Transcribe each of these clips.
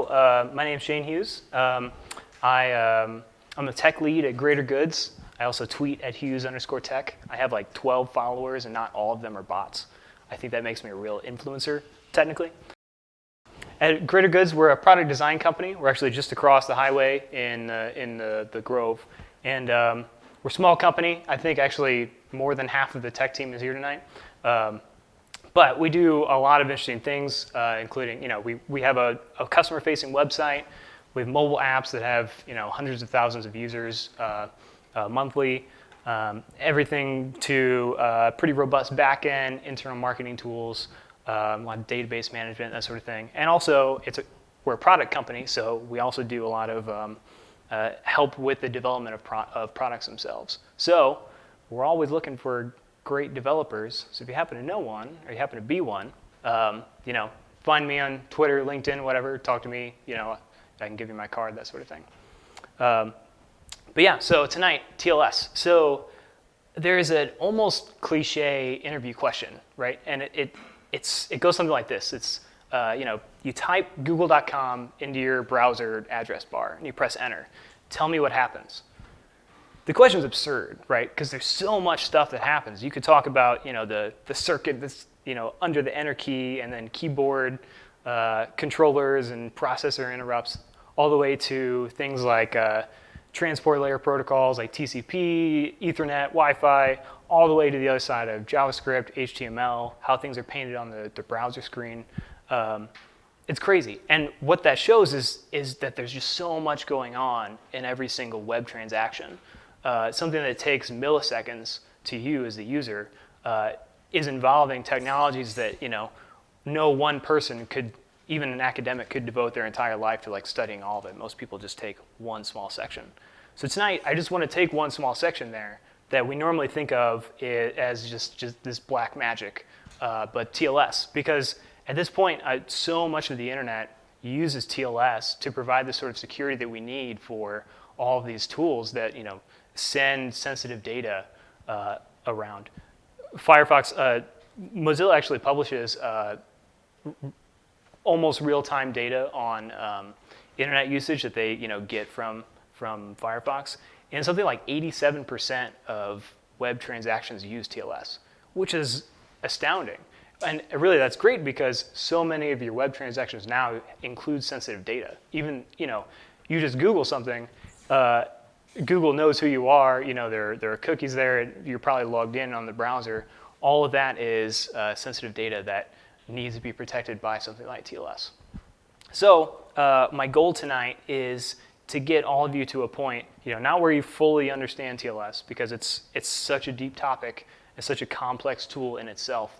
my name's Shane Hughes. I'm the tech lead at Greater Goods. I also tweet at Hughes_tech. I have like 12 followers, and not all of them are bots. I think that makes me a real influencer, technically. At Greater Goods, we're a product design company. We're actually just across the highway in the Grove. And we're a small company. I think actually more than half of the tech team is here tonight. But we do a lot of interesting things, including, we have a customer-facing website. We have mobile apps that have, hundreds of thousands of users monthly. Everything to pretty robust back-end, internal marketing tools, a lot of database management, that sort of thing. And also, we're a product company, so we also do a lot of help with the development of products themselves. So we're always looking for great developers. So if you happen to know one, or you happen to be one, find me on Twitter, LinkedIn, whatever. Talk to me. I can give you my card, that sort of thing. But yeah, so tonight, TLS. So there's an almost cliche interview question, right? And it goes something like this. It's you type google.com into your browser address bar and you press enter. Tell me what happens. The question is absurd, right? Because there's so much stuff that happens. You could talk about the circuit that's under the enter key, and then keyboard controllers and processor interrupts, all the way to things like transport layer protocols like TCP, Ethernet, Wi-Fi, all the way to the other side of JavaScript, HTML, how things are painted on the browser screen. It's crazy. And what that shows is that there's just so much going on in every single web transaction. Something that takes milliseconds to you as the user is involving technologies that no one person could, even an academic, could devote their entire life to studying all of it. Most people just take one small section. So tonight, I just want to take one small section there that we normally think of as just this black magic, but TLS, because at this point, so much of the internet uses TLS to provide the sort of security that we need for all of these tools that send sensitive data around. Firefox, Mozilla actually publishes almost real-time data on internet usage that they get from Firefox, and something like 87% of web transactions use TLS, which is astounding. And really, that's great because so many of your web transactions now include sensitive data. Even you just Google something. Google knows who you are. There are cookies there. You're probably logged in on the browser. All of that is sensitive data that needs to be protected by something like TLS. So my goal tonight is to get all of you to a point, not where you fully understand TLS, because it's such a deep topic and such a complex tool in itself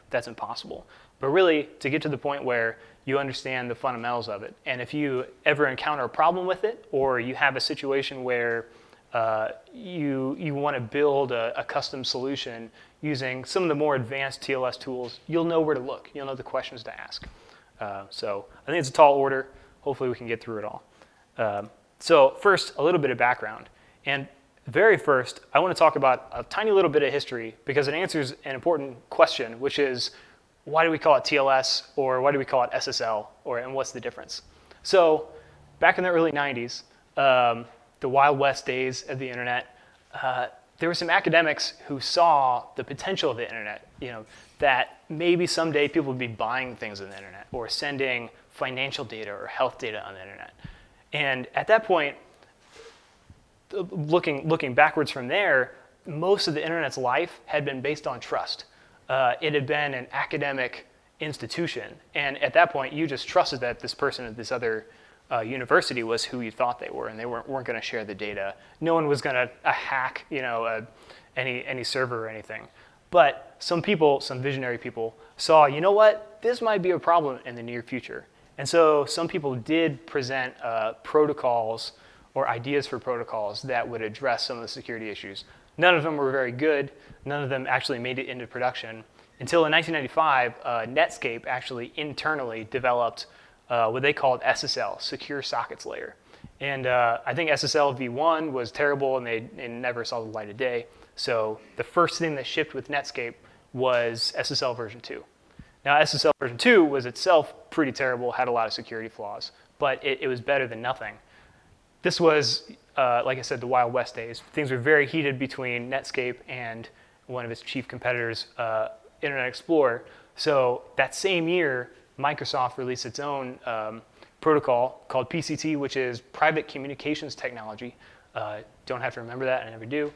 that's impossible. But really, to get to the point where you understand the fundamentals of it. And if you ever encounter a problem with it, or you have a situation where you want to build a custom solution using some of the more advanced TLS tools, you'll know where to look. You'll know the questions to ask. So I think it's a tall order. Hopefully we can get through it all. So first, a little bit of background. And very first, I want to talk about a tiny little bit of history, because it answers an important question, which is, why do we call it TLS, or why do we call it SSL, and what's the difference? So back in the early 90s, the Wild West days of the internet, there were some academics who saw the potential of the internet, that maybe someday people would be buying things on the internet or sending financial data or health data on the internet. And at that point, looking backwards from there, most of the internet's life had been based on trust. It had been an academic institution, and at that point, you just trusted that this person at this other university was who you thought they were, and they weren't going to share the data. No one was going to hack, any server or anything. But some people, some visionary people, saw, what, this might be a problem in the near future. And so some people did present protocols or ideas for protocols that would address some of the security issues. None of them were very good. None of them actually made it into production. Until in 1995, Netscape actually internally developed what they called SSL, Secure Sockets Layer. And I think SSL v1 was terrible, and they never saw the light of day. So the first thing that shipped with Netscape was SSL version 2. Now, SSL version 2 was itself pretty terrible, had a lot of security flaws. but it was better than nothing. This was, like I said, the Wild West days. Things were very heated between Netscape and one of its chief competitors, Internet Explorer. So that same year, Microsoft released its own protocol called PCT, which is Private Communications Technology. Don't have to remember that, I never do.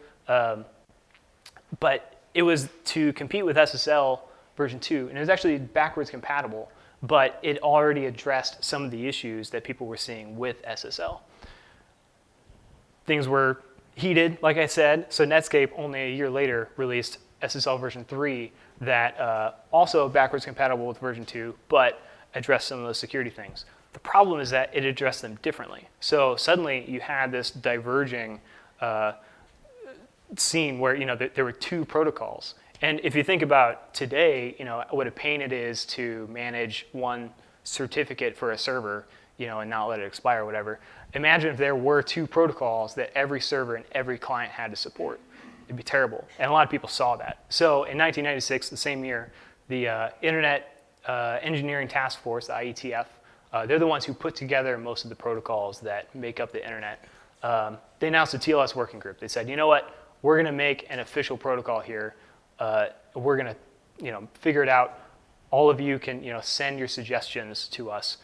But it was to compete with SSL version 2, and it was actually backwards compatible, but it already addressed some of the issues that people were seeing with SSL. Things were heated, like I said, so Netscape only a year later released SSL version 3 that also backwards compatible with version 2, but addressed some of those security things. The problem is that it addressed them differently. So suddenly you had this diverging scene where there were two protocols. And if you think about today, what a pain it is to manage one certificate for a server, and not let it expire or whatever. Imagine if there were two protocols that every server and every client had to support. It'd be terrible. And a lot of people saw that. So in 1996, the same year, the Internet Engineering Task Force, the IETF, they're the ones who put together most of the protocols that make up the internet. They announced a TLS working group. They said, you know what? We're going to make an official protocol here. We're going to, figure it out. All of you can, send your suggestions to us.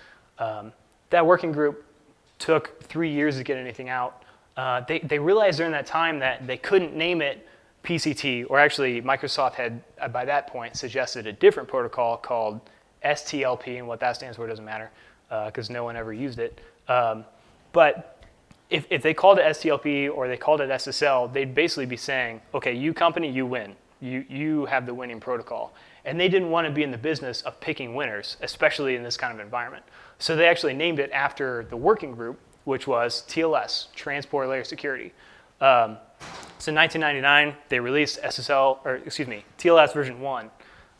That working group took 3 years to get anything out. They realized during that time that they couldn't name it PCT, or actually Microsoft had, by that point, suggested a different protocol called STLP, and what that stands for doesn't matter, because no one ever used it. But if they called it STLP or they called it SSL, they'd basically be saying, okay, you company, you win. You have the winning protocol. And they didn't want to be in the business of picking winners, especially in this kind of environment. So they actually named it after the working group, which was TLS, Transport Layer Security. So in 1999, they released TLS version 1.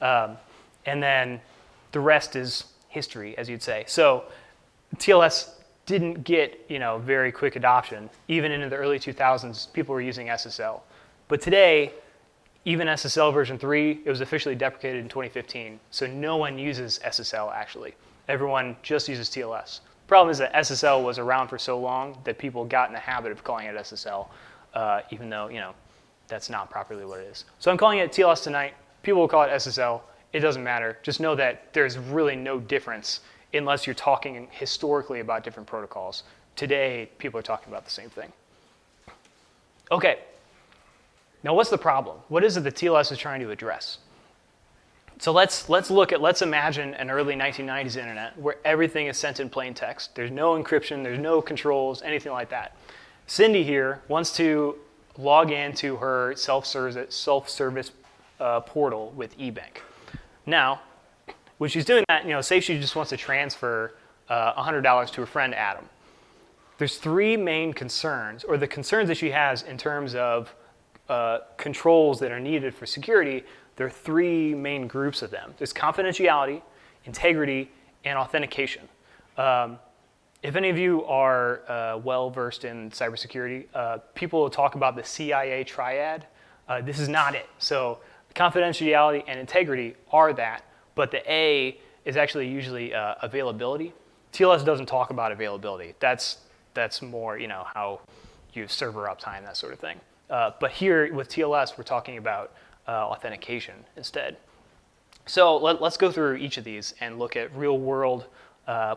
And then the rest is history, as you'd say. So TLS didn't get very quick adoption. Even into the early 2000s, people were using SSL. But today, even SSL version 3, it was officially deprecated in 2015. So no one uses SSL, actually. Everyone just uses TLS. The problem is that SSL was around for so long that people got in the habit of calling it SSL, even though that's not properly what it is. So I'm calling it TLS tonight. People will call it SSL. It doesn't matter. Just know that there's really no difference unless you're talking historically about different protocols. Today, people are talking about the same thing. Okay. Now, what's the problem? What is it that TLS is trying to address? So let's imagine an early 1990s internet where everything is sent in plain text. There's no encryption, there's no controls, anything like that. Cindy here wants to log into her self-service portal with eBank. Now, when she's doing that, say she just wants to transfer $100 to her friend Adam. There's three main concerns, or the concerns that she has in terms of controls that are needed for security. There are three main groups of them. There's confidentiality, integrity, and authentication. If any of you are well-versed in cybersecurity, people will talk about the CIA triad. This is not it. So confidentiality and integrity are that, but the A is actually usually availability. TLS doesn't talk about availability. That's more how you server uptime, that sort of thing. But here with TLS, we're talking about authentication instead. So let's go through each of these and look at real-world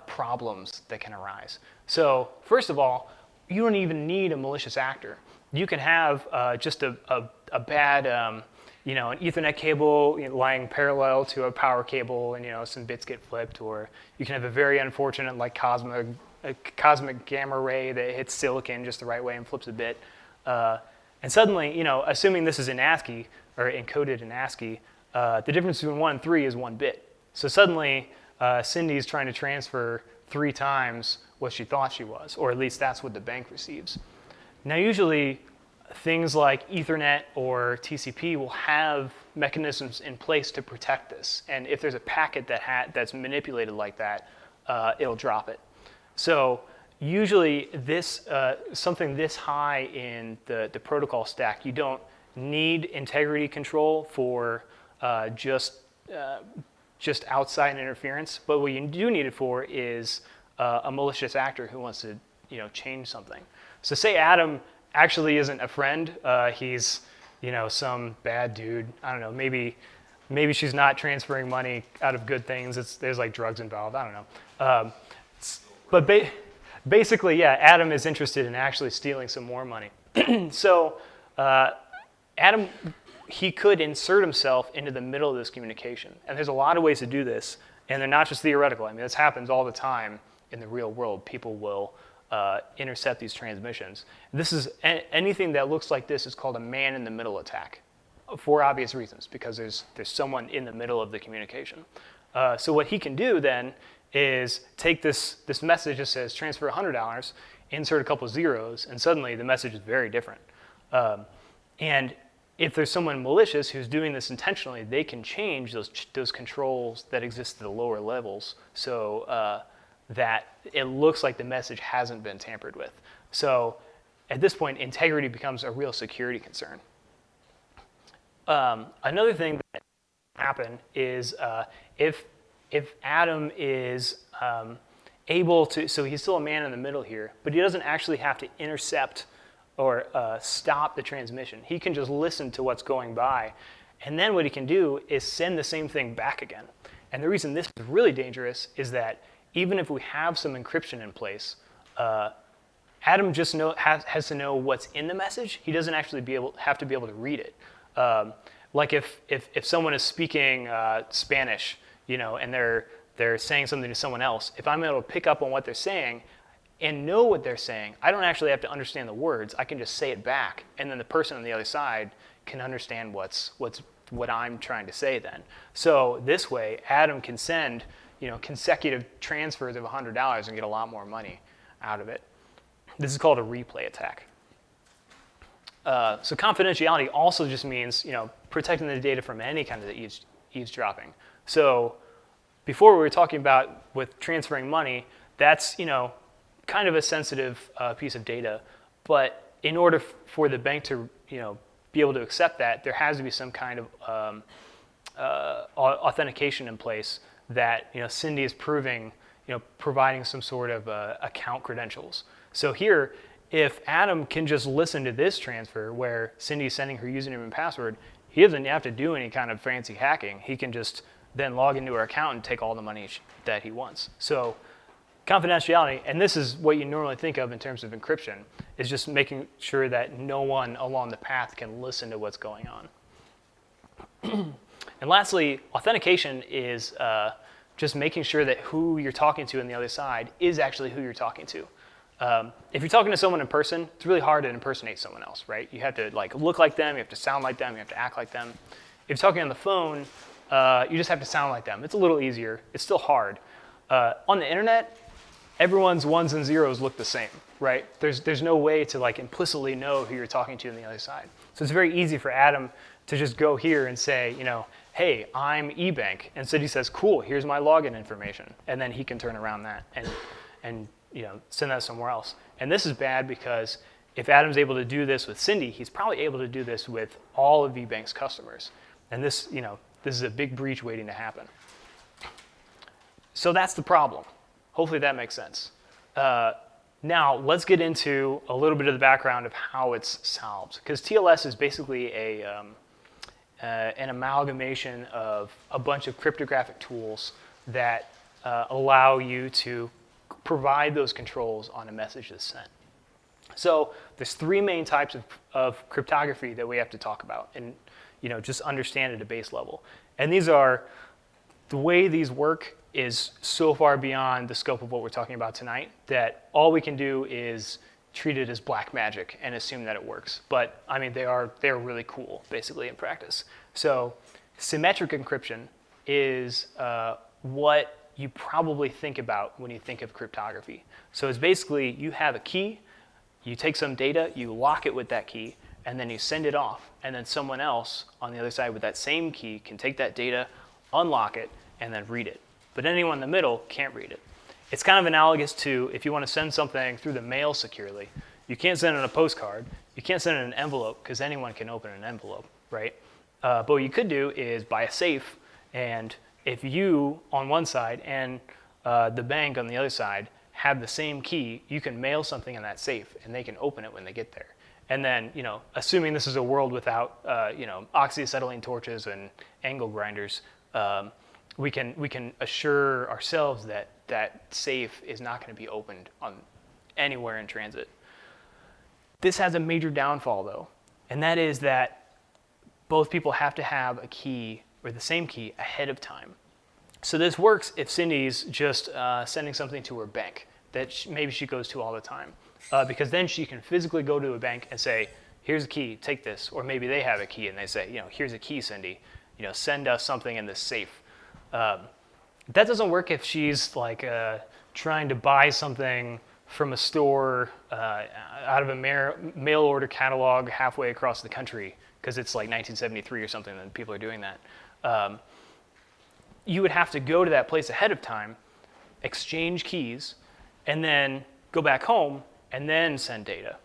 problems that can arise. So first of all, you don't even need a malicious actor. You can have just a bad, an Ethernet cable lying parallel to a power cable, and some bits get flipped, or you can have a very unfortunate cosmic gamma ray that hits silicon just the right way and flips a bit. And suddenly, assuming this is in ASCII, or encoded in ASCII, the difference between 1 and 3 is 1 bit. So suddenly, Cindy's trying to transfer 3 times what she thought she was, or at least that's what the bank receives. Now, usually, things like Ethernet or TCP will have mechanisms in place to protect this. And if there's a packet that's manipulated like that, it'll drop it. So usually, something this high in the protocol stack, you don't need integrity control for just outside interference. But what you do need it for is a malicious actor who wants to change something. So say Adam actually isn't a friend. He's some bad dude. I don't know. Maybe she's not transferring money out of good things. There's like drugs involved. I don't know. But basically, yeah, Adam is interested in actually stealing some more money. So Adam, he could insert himself into the middle of this communication. And there's a lot of ways to do this. And they're not just theoretical. I mean, this happens all the time in the real world. People will intercept these transmissions. This is anything that looks like this is called a man-in-the-middle attack, for obvious reasons, because there's someone in the middle of the communication. So what he can do then is take this message that says transfer $100, insert a couple zeros, and suddenly the message is very different. And if there's someone malicious who's doing this intentionally, they can change those controls that exist at the lower levels so that it looks like the message hasn't been tampered with. So at this point, integrity becomes a real security concern. Another thing that can happen is if Adam is able to, so he's still a man in the middle here, but he doesn't actually have to intercept or stop the transmission. He can just listen to what's going by. And then what he can do is send the same thing back again. And the reason this is really dangerous is that even if we have some encryption in place, Adam just has to know what's in the message. He doesn't actually have to be able to read it. Like if someone is speaking Spanish, and they're saying something to someone else, if I'm able to pick up on what they're saying and know what they're saying, I don't actually have to understand the words. I can just say it back, and then the person on the other side can understand what I'm trying to say then. So this way, Adam can send consecutive transfers of $100 and get a lot more money out of it. This is called a replay attack. So confidentiality also just means protecting the data from any kind of eavesdropping. So before we were talking about with transferring money, that's kind of a sensitive piece of data. But in order for the bank to be able to accept that, there has to be some kind of authentication in place that Cindy is proving, providing some sort of account credentials. So here, if Adam can just listen to this transfer where Cindy's sending her username and password, he doesn't have to do any kind of fancy hacking. He can just then log into her account and take all the money that he wants. So confidentiality, and this is what you normally think of in terms of encryption, is just making sure that no one along the path can listen to what's going on. And lastly, authentication is just making sure that who you're talking to on the other side is actually who you're talking to. If you're talking to someone in person, it's really hard to impersonate someone else, right? You have to look like them, you have to sound like them, you have to act like them. If you're talking on the phone, you just have to sound like them. It's a little easier. It's still hard. On the internet, everyone's ones and zeros look the same, right? There's no way to implicitly know who you're talking to on the other side. So it's very easy for Adam to just go here and say, hey, I'm eBank. And Cindy says, cool, here's my login information. And then he can turn around that and send that somewhere else. And this is bad because if Adam's able to do this with Cindy, he's probably able to do this with all of eBank's customers. And this is a big breach waiting to happen. So that's the problem. Hopefully that makes sense. Now let's get into a little bit of the background of how it's solved. Because TLS is basically an amalgamation of a bunch of cryptographic tools that allow you to provide those controls on a message that's sent. So there's three main types of cryptography that we have to talk about and just understand at a base level. And these are, the way these work is so far beyond the scope of what we're talking about tonight that all we can do is treat it as black magic and assume that it works. But I mean, they're really cool, basically, in practice. So symmetric encryption is what you probably think about when you think of cryptography. So it's basically you have a key, you take some data, you lock it with that key, and then you send it off. And then someone else on the other side with that same key can take that data, unlock it, and then read it. But anyone in the middle can't read it. It's kind of analogous to if you want to send something through the mail securely. You can't send it in a postcard. You can't send it in an envelope because anyone can open an envelope, right? But what you could do is buy a safe, and if you on one side and the bank on the other side have the same key, you can mail something in that safe, and they can open it when they get there. And then, assuming this is a world without, oxyacetylene torches and angle grinders, we can assure ourselves that that safe is not going to be opened on anywhere in transit. This has a major downfall, though, and that is that both people have to have a key or the same key ahead of time. So this works if Cindy's just sending something to her bank that maybe she goes to all the time, because then she can physically go to a bank and say, here's a key, take this. Or maybe they have a key and they say, here's a key, Cindy, send us something in this safe. That doesn't work if she's like trying to buy something from a store out of a mail order catalog halfway across the country, because it's like 1973 or something, and people are doing that. You would have to go to that place ahead of time, exchange keys, and then go back home and then send data.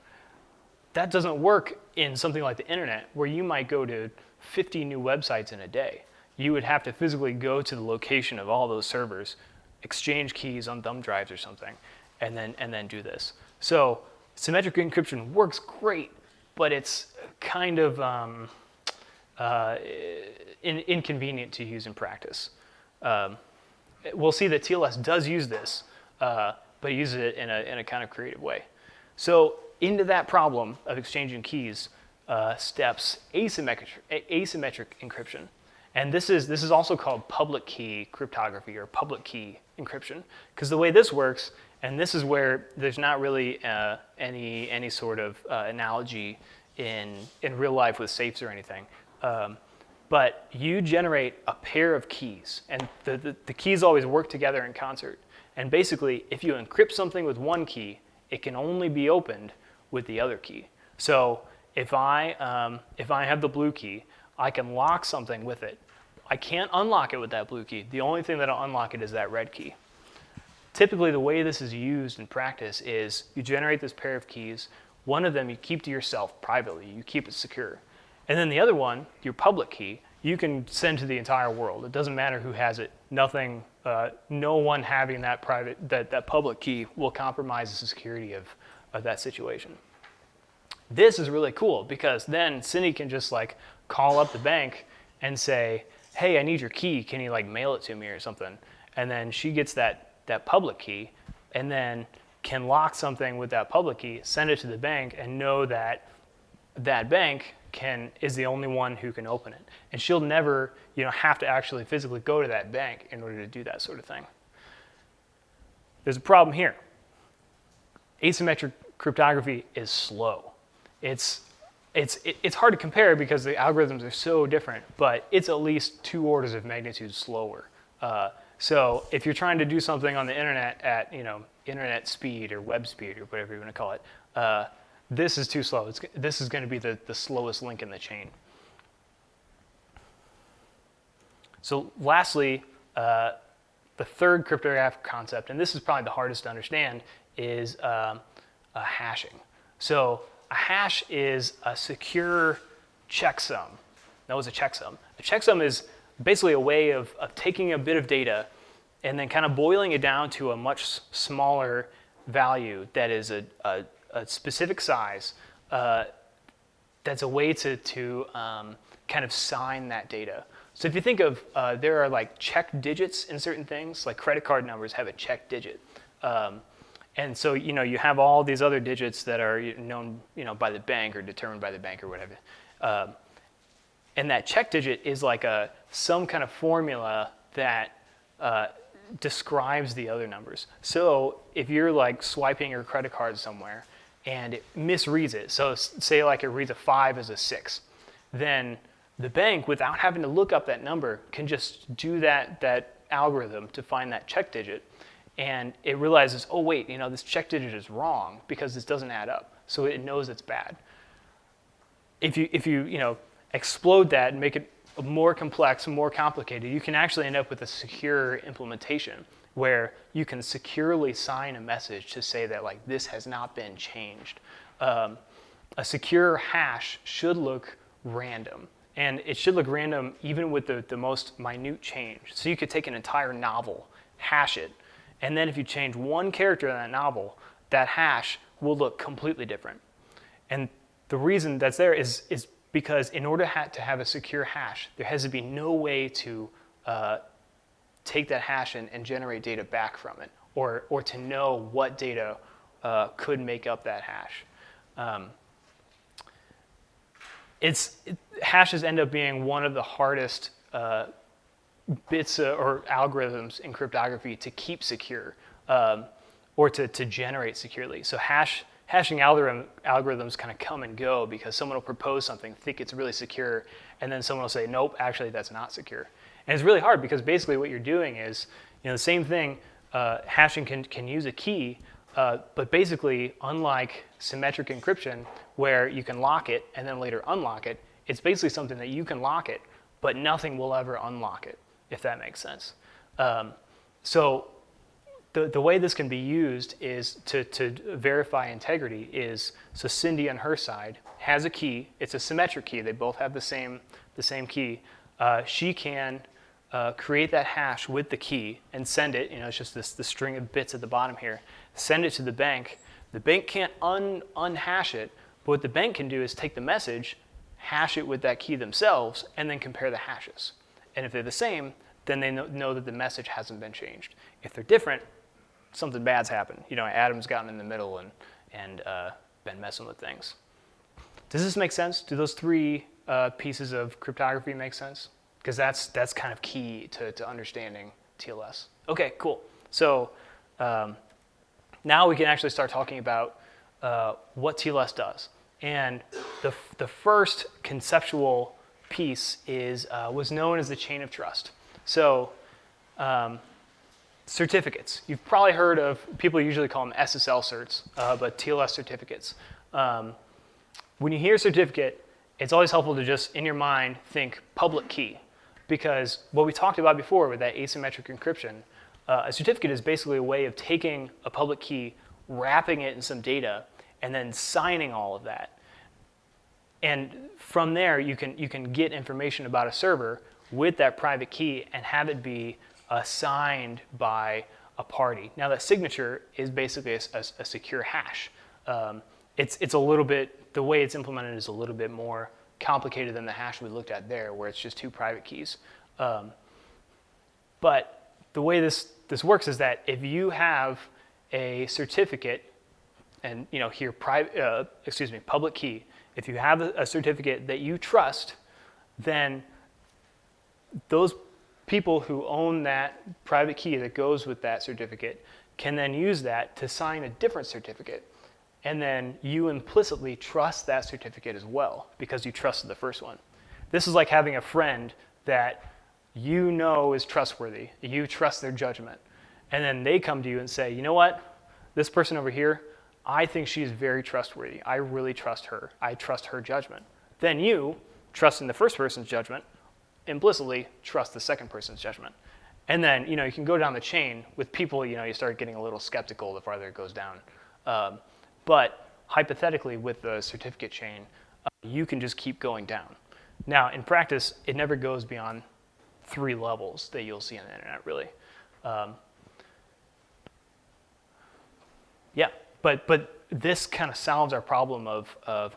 That doesn't work in something like the internet, where you might go to 50 new websites in a day. You would have to physically go to the location of all those servers, exchange keys on thumb drives or something, and then do this. So symmetric encryption works great, but it's kind of inconvenient to use in practice. We'll see that TLS does use this, but uses it in a kind of creative way. So into that problem of exchanging keys steps asymmetric encryption. And this is also called public key cryptography or public key encryption, because the way this works, and this is where there's not really any sort of analogy in real life with safes or anything. But you generate a pair of keys, and the keys always work together in concert. And basically, if you encrypt something with one key, it can only be opened with the other key. So if I have the blue key, I can lock something with it. I can't unlock it with that blue key. The only thing that'll unlock it is that red key. Typically, the way this is used in practice is you generate this pair of keys. One of them you keep to yourself privately. You keep it secure. And then the other one, your public key, you can send to the entire world. It doesn't matter who has it. Nothing, no one having that public key will compromise the security of that situation. This is really cool, because then Cindy can just like call up the bank and say, hey, I need your key. Can you like mail it to me or something? And then she gets that public key, and then can lock something with that public key, send it to the bank, and know that that bank is the only one who can open it. And she'll never have to actually physically go to that bank in order to do that sort of thing. There's a problem here. Asymmetric cryptography is slow. It's hard to compare because the algorithms are so different, but it's at least 2 orders of magnitude slower. So if you're trying to do something on the internet at internet speed or web speed or whatever you want to call it, this is too slow. This is going to be the slowest link in the chain. So lastly, the third cryptographic concept, and this is probably the hardest to understand, is hashing. So a hash is a secure checksum. That was a checksum. A checksum is basically a way of taking a bit of data and then kind of boiling it down to a much smaller value that is a specific size. That's a way to kind of sign that data. So if you think of, there are like check digits in certain things, like credit card numbers have a check digit. And so you have all these other digits that are known by the bank or determined by the bank or whatever. And that check digit is like some kind of formula that describes the other numbers. So if you're like swiping your credit card somewhere and it misreads it, so say like it reads a 5 as a 6, then the bank, without having to look up that number, can just do that algorithm to find that check digit. And it realizes, oh wait, this check digit is wrong because this doesn't add up. So it knows it's bad. If you explode that and make it more complex, more complicated, you can actually end up with a secure implementation where you can securely sign a message to say that like this has not been changed. A secure hash should look random, and it should look random even with the most minute change. So you could take an entire novel, hash it, And then if you change one character in that novel, that hash will look completely different. And the reason that's there is because in order to have a secure hash, there has to be no way to take that hash and generate data back from it, or to know what data could make up that hash. Hashes end up being one of the hardest bits or algorithms in cryptography to keep secure, or to generate securely. So hashing algorithms kind of come and go because someone will propose something, think it's really secure, and then someone will say, nope, actually that's not secure. And it's really hard because basically what you're doing is, the same thing, hashing can use a key, but basically, unlike symmetric encryption, where you can lock it and then later unlock it, it's basically something that you can lock it, but nothing will ever unlock it, if that makes sense. So the way this can be used is to verify integrity is, so Cindy on her side has a key. It's a symmetric key. They both have the same key. She can create that hash with the key and send it. It's just the string of bits at the bottom here. Send it to the bank. The bank can't unhash it, but what the bank can do is take the message, hash it with that key themselves, and then compare the hashes. And if they're the same, then they know that the message hasn't been changed. If they're different, something bad's happened. Adam's gotten in the middle and been messing with things. Does this make sense? Do those three pieces of cryptography make sense? Because that's kind of key to understanding TLS. Okay, cool. So now we can actually start talking about what TLS does. And the first conceptual piece was known as the chain of trust. So certificates. You've probably heard of, people usually call them SSL certs, but TLS certificates. When you hear certificate, it's always helpful to just, in your mind, think public key. Because what we talked about before with that asymmetric encryption, a certificate is basically a way of taking a public key, wrapping it in some data, and then signing all of that. And from there, you can get information about a server with that private key and have it be signed by a party. Now that signature is basically a secure hash. It's a little bit, the way it's implemented is a little bit more complicated than the hash we looked at there, where it's just two private keys. But the way this works is that if you have a certificate, and here public key, if you have a certificate that you trust, then those people who own that private key that goes with that certificate can then use that to sign a different certificate. And then you implicitly trust that certificate as well because you trusted the first one. This is like having a friend that is trustworthy. You trust their judgment. And then they come to you and say, you know what? This person over here, I think she's very trustworthy. I really trust her. I trust her judgment. Then you, trusting the first person's judgment, implicitly trust the second person's judgment. And then, you can go down the chain with people, you start getting a little skeptical the farther it goes down. But hypothetically, with the certificate chain, you can just keep going down. Now, in practice, it never goes beyond 3 levels that you'll see on the internet, really. Yeah, but this kind of solves our problem of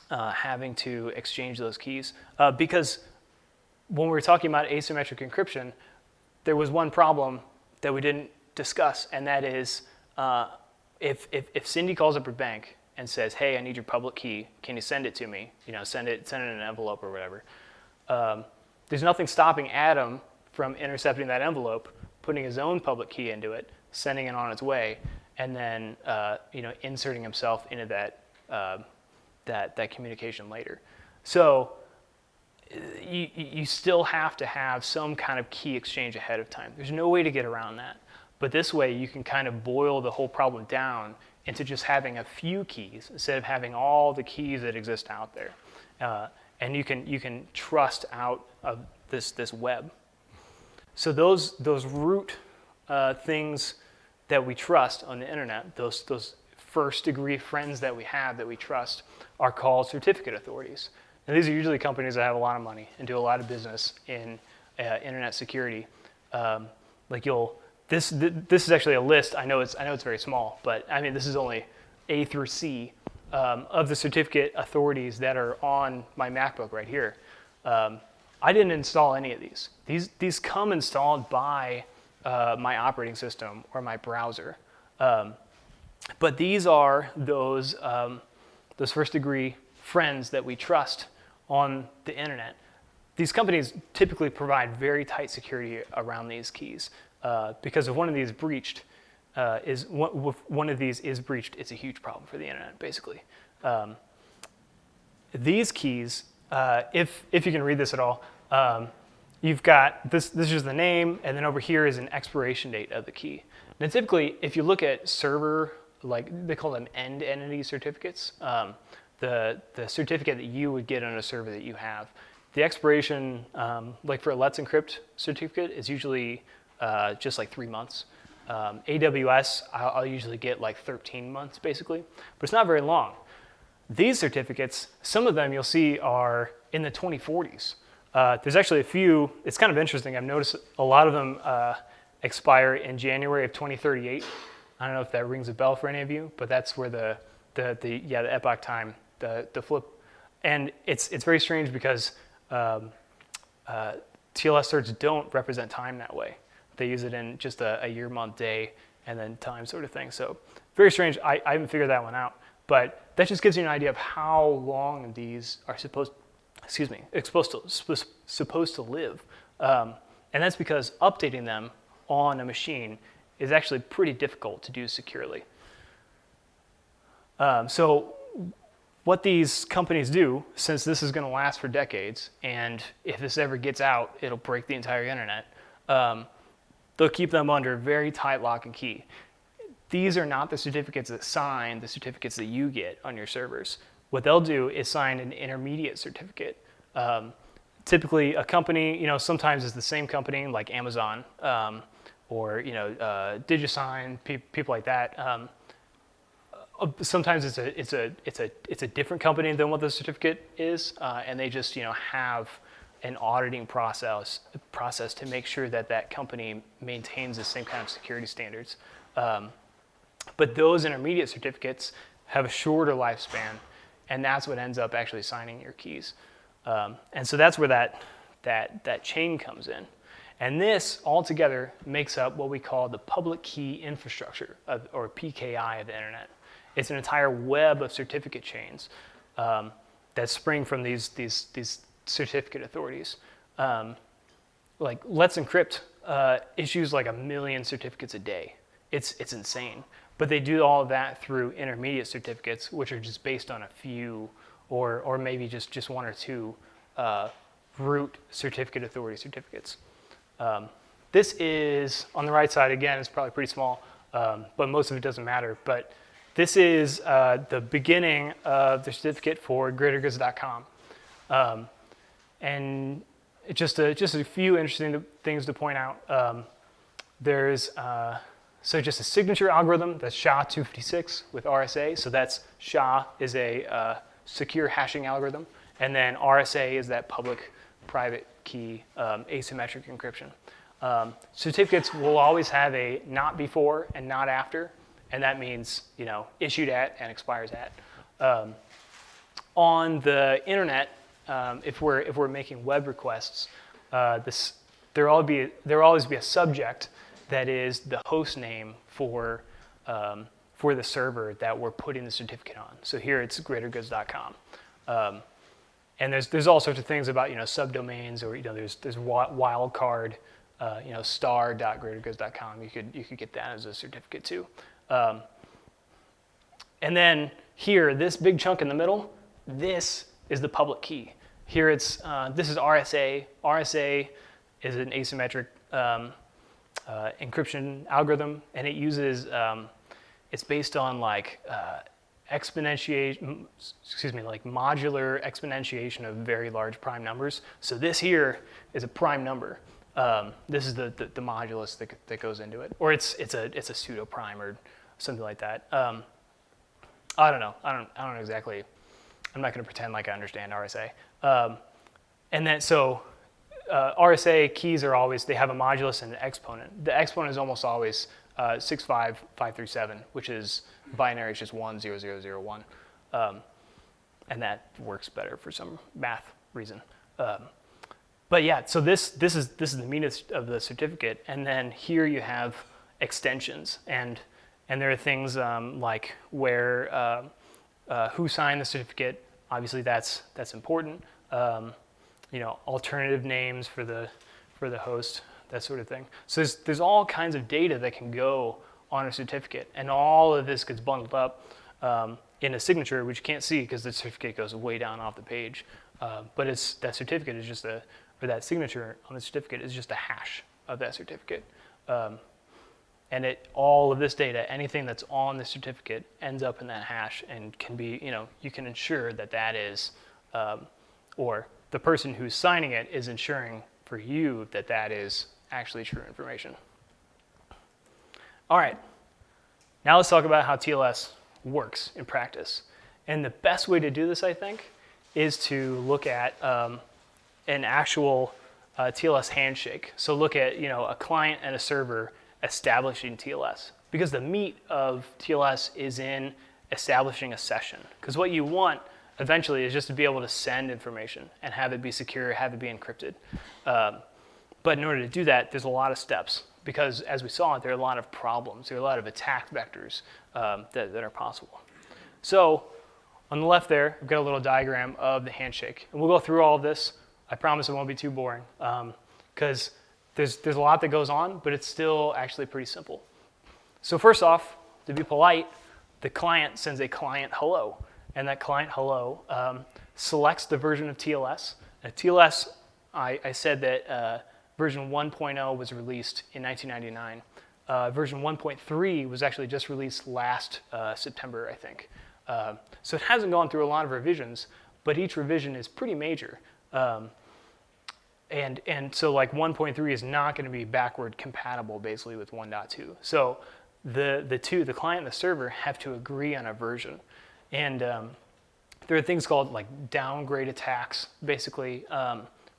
having to exchange those keys. Because when we were talking about asymmetric encryption, there was one problem that we didn't discuss, and that is if Cindy calls up her bank and says, hey, I need your public key, can you send it to me? Send it in an envelope or whatever. There's nothing stopping Adam from intercepting that envelope, putting his own public key into it, sending it on its way, and then inserting himself into that communication later. So you still have to have some kind of key exchange ahead of time. There's no way to get around that. But this way, you can kind of boil the whole problem down into just having a few keys instead of having all the keys that exist out there. And you can trust out of this web. So those root things that we trust on the internet, those first degree friends that we have that we trust, are called certificate authorities. And these are usually companies that have a lot of money and do a lot of business in internet security. this is actually a list. I know it's very small, but I mean this is only A through C of the certificate authorities that are on my MacBook right here. I didn't install any of these. These come installed by my operating system or my browser. But these are those first degree friends that we trust on the internet. These companies typically provide very tight security around these keys because if one of these is breached, it's a huge problem for the internet, basically. These keys, if you can read this at all, you've got this is just the name, and then over here is an expiration date of the key. Now, typically, if you look at server, like they call them end entity certificates, the certificate that you would get on a server that you have, the expiration, like for a Let's Encrypt certificate, is usually just like 3 months. AWS, I'll usually get like 13 months, basically, but it's not very long. These certificates, some of them you'll see are in the 2040s. There's actually a few. It's kind of interesting. I've noticed a lot of them expire in January of 2038. I don't know if that rings a bell for any of you, but that's where the epoch time, the flip, and it's very strange because TLS certs don't represent time that way. They use it in just a year, month, day, and then time sort of thing. So very strange. I haven't figured that one out, but that just gives you an idea of how long these are supposed to live. And that's because updating them on a machine is actually pretty difficult to do securely. So what these companies do, since this is going to last for decades, and if this ever gets out, it'll break the entire internet, they'll keep them under very tight lock and key. These are not the certificates that sign the certificates that you get on your servers. What they'll do is sign an intermediate certificate. Typically, a company, sometimes it's the same company, like Amazon, or DigiSign, people like that. Sometimes it's a different company than what the certificate is, and they just have an auditing process to make sure that company maintains the same kind of security standards. But those intermediate certificates have a shorter lifespan, and that's what ends up actually signing your keys. And so that's where that chain comes in. And this altogether makes up what we call the public key infrastructure, or PKI of the internet. It's an entire web of certificate chains that spring from these certificate authorities. Like Let's Encrypt issues like 1 million certificates a day. It's insane. But they do all of that through intermediate certificates, which are just based on a few, or maybe just 1 or 2 root certificate authority certificates. This is, on the right side, again, it's probably pretty small, but most of it doesn't matter. But this is the beginning of the certificate for greatergoods.com. And just a few interesting things to point out. There's just a signature algorithm that's SHA-256 with RSA. So that's SHA is a secure hashing algorithm, and then RSA is that public-private key asymmetric encryption. Certificates will always have a not before and not after, and that means issued at and expires at. On the internet, if we're making web requests, there'll always be a subject that is the host name for the server that we're putting the certificate on. So here it's greatergoods.com. And there's all sorts of things about subdomains, or there's wildcard, star.greatergoods.com. You could get that as a certificate too. And then here, this big chunk in the middle, this is the public key. Here this is RSA. RSA is an asymmetric encryption algorithm, and it uses it's based on like modular exponentiation of very large prime numbers. So this here is a prime number. This is the modulus that goes into it, or it's a pseudo prime or something like that. I don't know. I don't know exactly. I'm not going to pretend like I understand RSA. And then so RSA keys are always, they have a modulus and an exponent. The exponent is almost always 65537, which is binary, it's just 1, 0, 0, 0, 1. And that works better for some math reason. But yeah, so this is the meat of the certificate, and then here you have extensions, and there are things like where who signed the certificate. Obviously, that's important. Alternative names for the host, that sort of thing. So there's all kinds of data that can go on a certificate, and all of this gets bundled up in a signature, which you can't see because the certificate goes way down off the page. But that certificate is just or that signature on the certificate is just a hash of that certificate. And all of this data, anything that's on the certificate, ends up in that hash and can be, you can ensure that is, or the person who's signing it is ensuring for you that is actually true information. All right, now let's talk about how TLS works in practice. And the best way to do this, I think, is to look at an actual TLS handshake. So look at a client and a server establishing TLS, because the meat of TLS is in establishing a session. Because what you want eventually is just to be able to send information and have it be secure, have it be encrypted. But in order to do that, there's a lot of steps, because as we saw, there are a lot of problems. There are a lot of attack vectors that are possible. So on the left there, I've got a little diagram of the handshake. And we'll go through all of this. I promise it won't be too boring, because there's a lot that goes on, but it's still actually pretty simple. So first off, to be polite, the client sends a client hello. And that client hello selects the version of TLS. And TLS, I said that version 1.0 was released in 1999. Version 1.3 was actually just released last September, I think. So it hasn't gone through a lot of revisions, but each revision is pretty major. And so like 1.3 is not going to be backward compatible basically with 1.2. So the client and the server have to agree on a version. And there are things called like downgrade attacks, basically,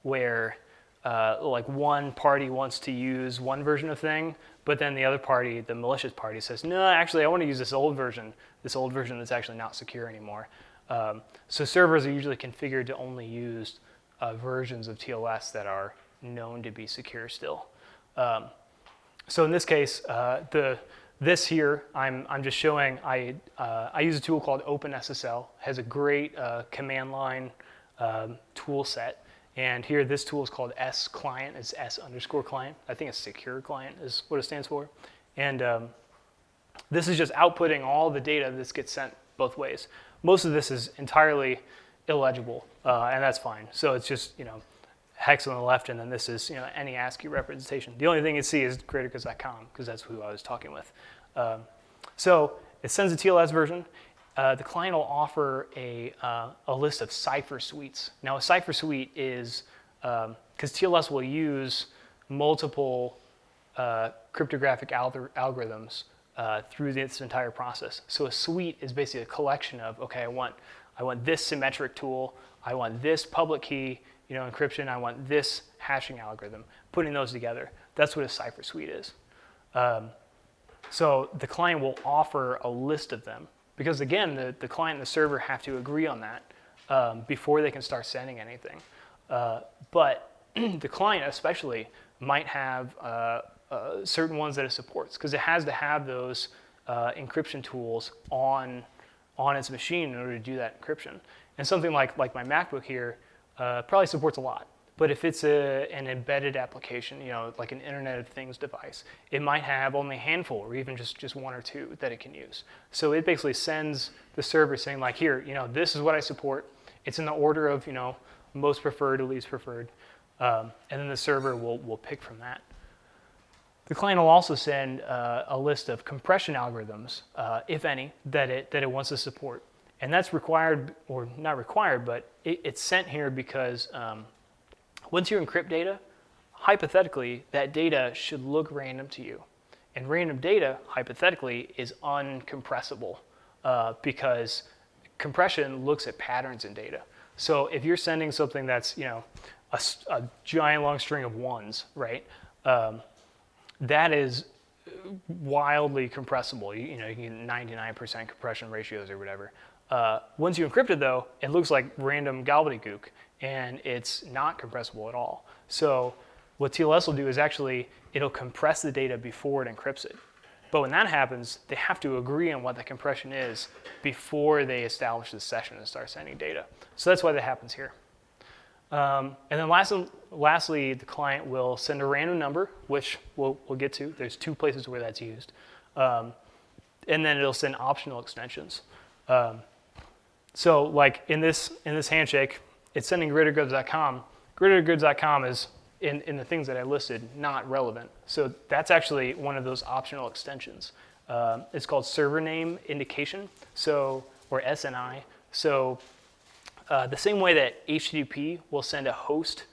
where like one party wants to use one version of thing, but then the other party, the malicious party, says, no, actually I want to use this old version that's actually not secure anymore. So servers are usually configured to only use versions of TLS that are known to be secure still. So in this case, this here, I'm just showing, I use a tool called OpenSSL. It has a great command line tool set. And here, this tool is called S-Client. It's S_client. I think it's secure client is what it stands for. And this is just outputting all the data that gets sent both ways. Most of this is entirely illegible, and that's fine. So it's just, hex on the left, and then this is, any ASCII representation. The only thing you see is creatorcooks.com, because that's who I was talking with. So it sends a TLS version. The client will offer a list of cipher suites. Now, a cipher suite is, because TLS will use multiple cryptographic algorithms through this entire process. So a suite is basically a collection of, okay, I want this symmetric tool, I want this public key, encryption, I want this hashing algorithm, putting those together. That's what a cipher suite is. So the client will offer a list of them, because again, the client and the server have to agree on that before they can start sending anything. But the client especially might have certain ones that it supports, because it has to have those encryption tools on its machine in order to do that encryption. And something like my MacBook here probably supports a lot. But if it's an embedded application, like an Internet of Things device, it might have only a handful or even just one or two that it can use. So it basically sends the server saying like, here, this is what I support. It's in the order of, most preferred to least preferred. And then the server will pick from that. The client will also send a list of compression algorithms, if any, that it wants to support. And that's required, or not required, but it's sent here because once you encrypt data, hypothetically, that data should look random to you. And random data, hypothetically, is uncompressible because compression looks at patterns in data. So if you're sending something that's a giant long string of ones, right? That is wildly compressible. You know, you can get 99% compression ratios or whatever. Once you encrypt it, though, it looks like random gobbledygook, and it's not compressible at all. So what TLS will do is actually, it'll compress the data before it encrypts it. But when that happens, they have to agree on what the compression is before they establish the session and start sending data. So that's why that happens here. And then lastly, the client will send a random number, which we'll get to. There's 2 places where that's used. And then it'll send optional extensions. So like in this handshake, it's sending greatergoods.com. Greatergoods.com is, in the things that I listed, not relevant. So that's actually one of those optional extensions. It's called server name indication, or SNI. So the same way that HTTP will send a host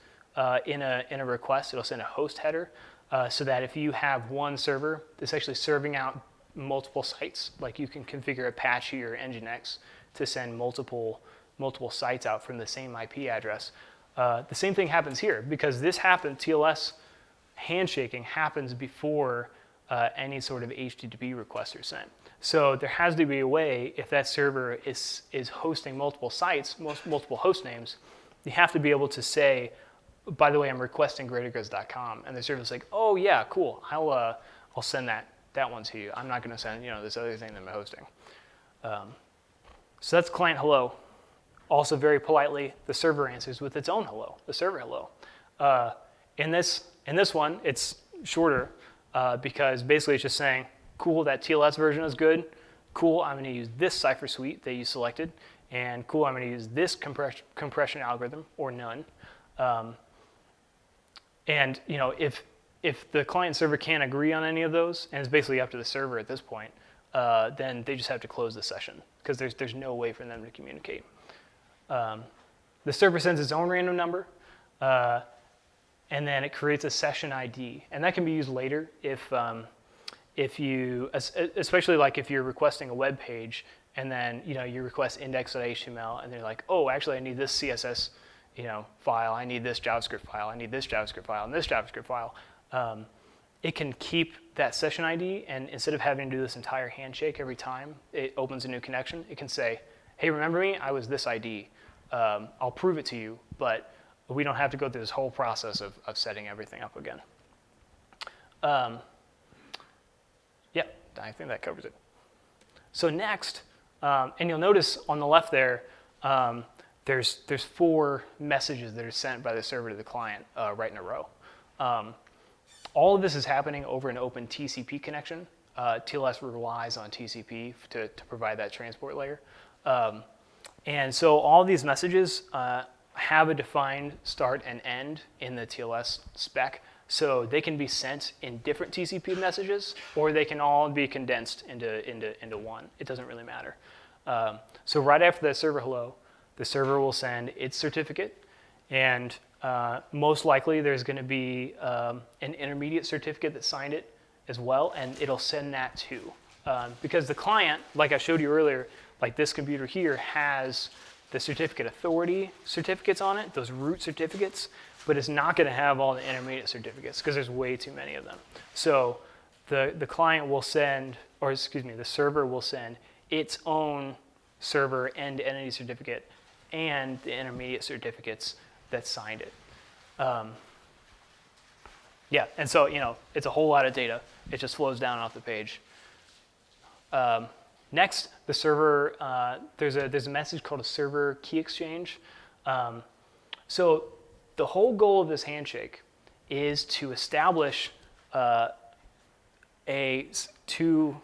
in a request, it'll send a host header, so that if you have one server that's actually serving out multiple sites, like you can configure Apache or Nginx to send multiple sites out from the same IP address. The same thing happens here, because this happens, TLS handshaking happens before any sort of HTTP requests are sent. So there has to be a way, if that server is hosting multiple sites, multiple host names, you have to be able to say, by the way, I'm requesting greatergoods.com, and the server's like, oh yeah, cool, I'll send that one to you. I'm not going to send this other thing that I'm hosting. So that's client hello. Also, very politely, the server answers with its own hello, the server hello. In this one, it's shorter because basically it's just saying, cool, that TLS version is good. Cool, I'm going to use this cipher suite that you selected. And cool, I'm going to use this compression algorithm, or none. And if the client server can't agree on any of those, and it's basically up to the server at this point, then they just have to close the session, because there's no way for them to communicate. The server sends its own random number, and then it creates a session ID. And that can be used later if you, especially like if you're requesting a web page, and then you request index.html, and they're like, oh, actually I need this CSS file, I need this JavaScript file, I need this JavaScript file, and this JavaScript file. It can keep that session ID, and instead of having to do this entire handshake every time it opens a new connection, it can say, hey, remember me? I was this ID. I'll prove it to you, but we don't have to go through this whole process of setting everything up again. Yeah, I think that covers it. So next, and you'll notice on the left there, there's 4 messages that are sent by the server to the client right in a row. All of this is happening over an open TCP connection. TLS relies on TCP to provide that transport layer. And so all these messages have a defined start and end in the TLS spec. So they can be sent in different TCP messages, or they can all be condensed into one. It doesn't really matter. So right after the server hello, the server will send its certificate, and most likely there's going to be an intermediate certificate that signed it as well, and it'll send that too. Because the client, like I showed you earlier, like this computer here has the certificate authority certificates on it, those root certificates, but it's not going to have all the intermediate certificates because there's way too many of them. So the client will send, or excuse me, the server will send its own server end entity certificate and the intermediate certificates that signed it. Yeah, and so it's a whole lot of data. It just flows down off the page. Next, the server, there's a message called a server key exchange. So the whole goal of this handshake is to establish two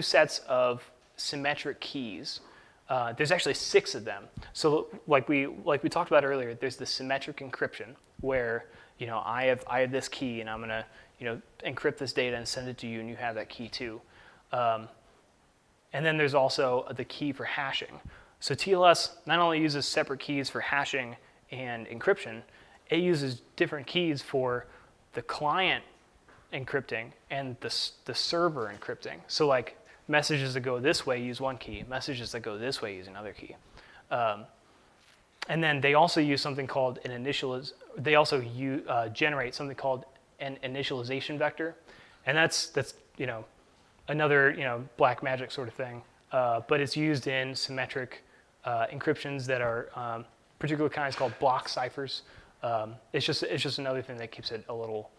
sets of symmetric keys. There's actually 6 of them. So like we talked about earlier, there's the symmetric encryption where I have this key and I'm gonna encrypt this data and send it to you, and you have that key too. And then there's also the key for hashing. So TLS not only uses separate keys for hashing and encryption, it uses different keys for the client encrypting and the server encrypting. So like messages that go this way use one key, messages that go this way use another key. And then they also use something called they also generate something called an initialization vector, and that's another black magic sort of thing, but it's used in symmetric encryptions that are particular kinds called block ciphers. It's just another thing that keeps it a little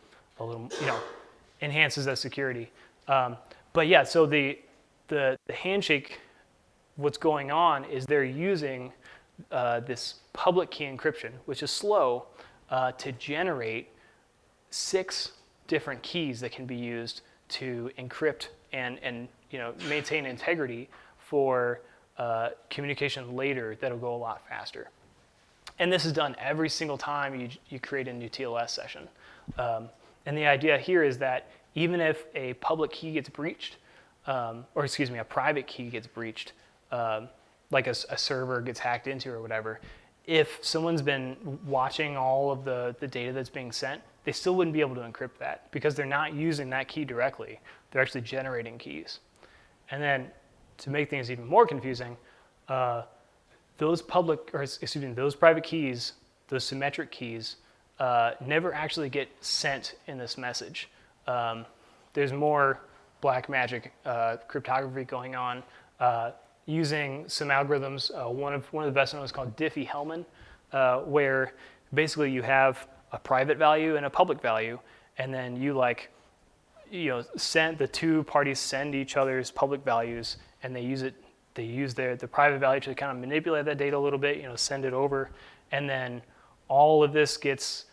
enhances that security. But yeah, so the handshake, what's going on is they're using this public key encryption, which is slow, to generate 6 different keys that can be used to encrypt and maintain integrity for communication later that'll go a lot faster. And this is done every single time you create a new TLS session. And the idea here is that even if a public key gets breached, a private key gets breached, like a server gets hacked into or whatever, if someone's been watching all of the data that's being sent, they still wouldn't be able to encrypt that because they're not using that key directly. They're actually generating keys. And then to make things even more confusing, those private keys, those symmetric keys, never actually get sent in this message. There's more black magic cryptography going on using some algorithms. One of the best known is called Diffie-Hellman, where basically you have a private value and a public value, and then the two parties send each other's public values, and they use the private value to kind of manipulate that data a little bit, send it over, and then all of this gets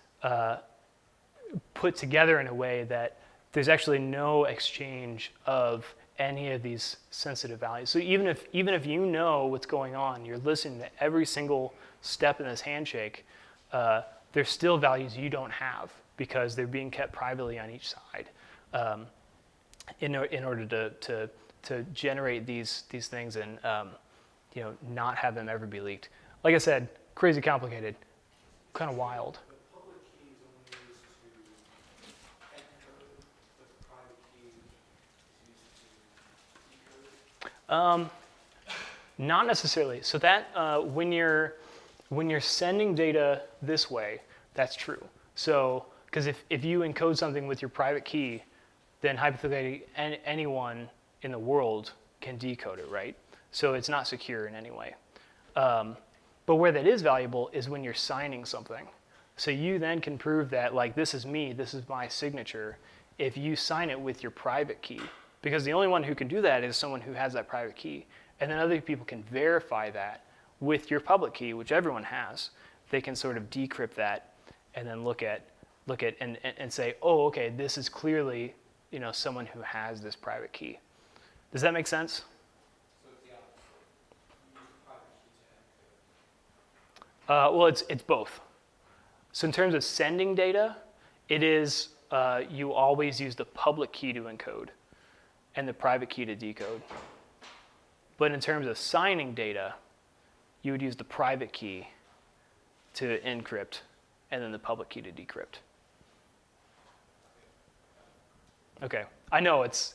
put together in a way that there's actually no exchange of any of these sensitive values. So even if you know what's going on, you're listening to every single step in this handshake, there's still values you don't have because they're being kept privately on each side in order to generate these things and not have them ever be leaked. Like I said, crazy complicated, kind of wild. The public key is only used to encode, but the private key is used to decode? Not necessarily. So that when you're sending data this way, that's true. So because if you encode something with your private key, then hypothetically anyone in the world can decode it, right? So it's not secure in any way. But where that is valuable is when you're signing something. So you then can prove that, like, this is me, this is my signature, if you sign it with your private key. Because the only one who can do that is someone who has that private key. And then other people can verify that with your public key, which everyone has. They can sort of decrypt that and then look at and say, oh, okay, this is clearly someone who has this private key. Does that make sense? So it's the opposite. You use the private key to encode. Well, it's both. So in terms of sending data, it is you always use the public key to encode and the private key to decode. But in terms of signing data, you would use the private key to encrypt and then the public key to decrypt. Okay, I know it's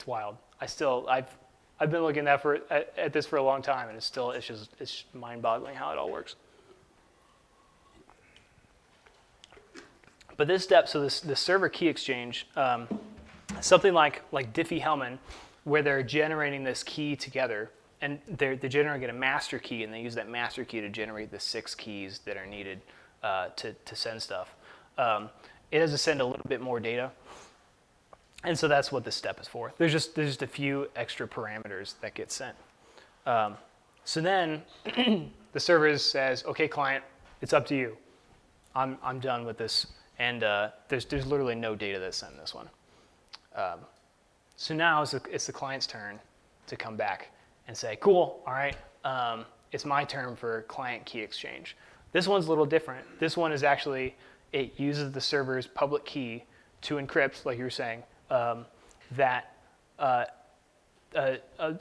wild. I've been looking at this for a long time, and it's mind-boggling how it all works. But this step, so this server key exchange, something like Diffie-Hellman, where they're generating this key together, and they're generating a master key, and they use that master key to generate the 6 keys that are needed to send stuff. It has to send a little bit more data. And so that's what this step is for. There's just a few extra parameters that get sent. So then the server says, okay, client, it's up to you. I'm done with this. And there's literally no data that's sent in this one. So now it's the client's turn to come back and say, cool, all right, it's my turn for client key exchange. This one's a little different. This one is actually, it uses the server's public key to encrypt, like you were saying, that a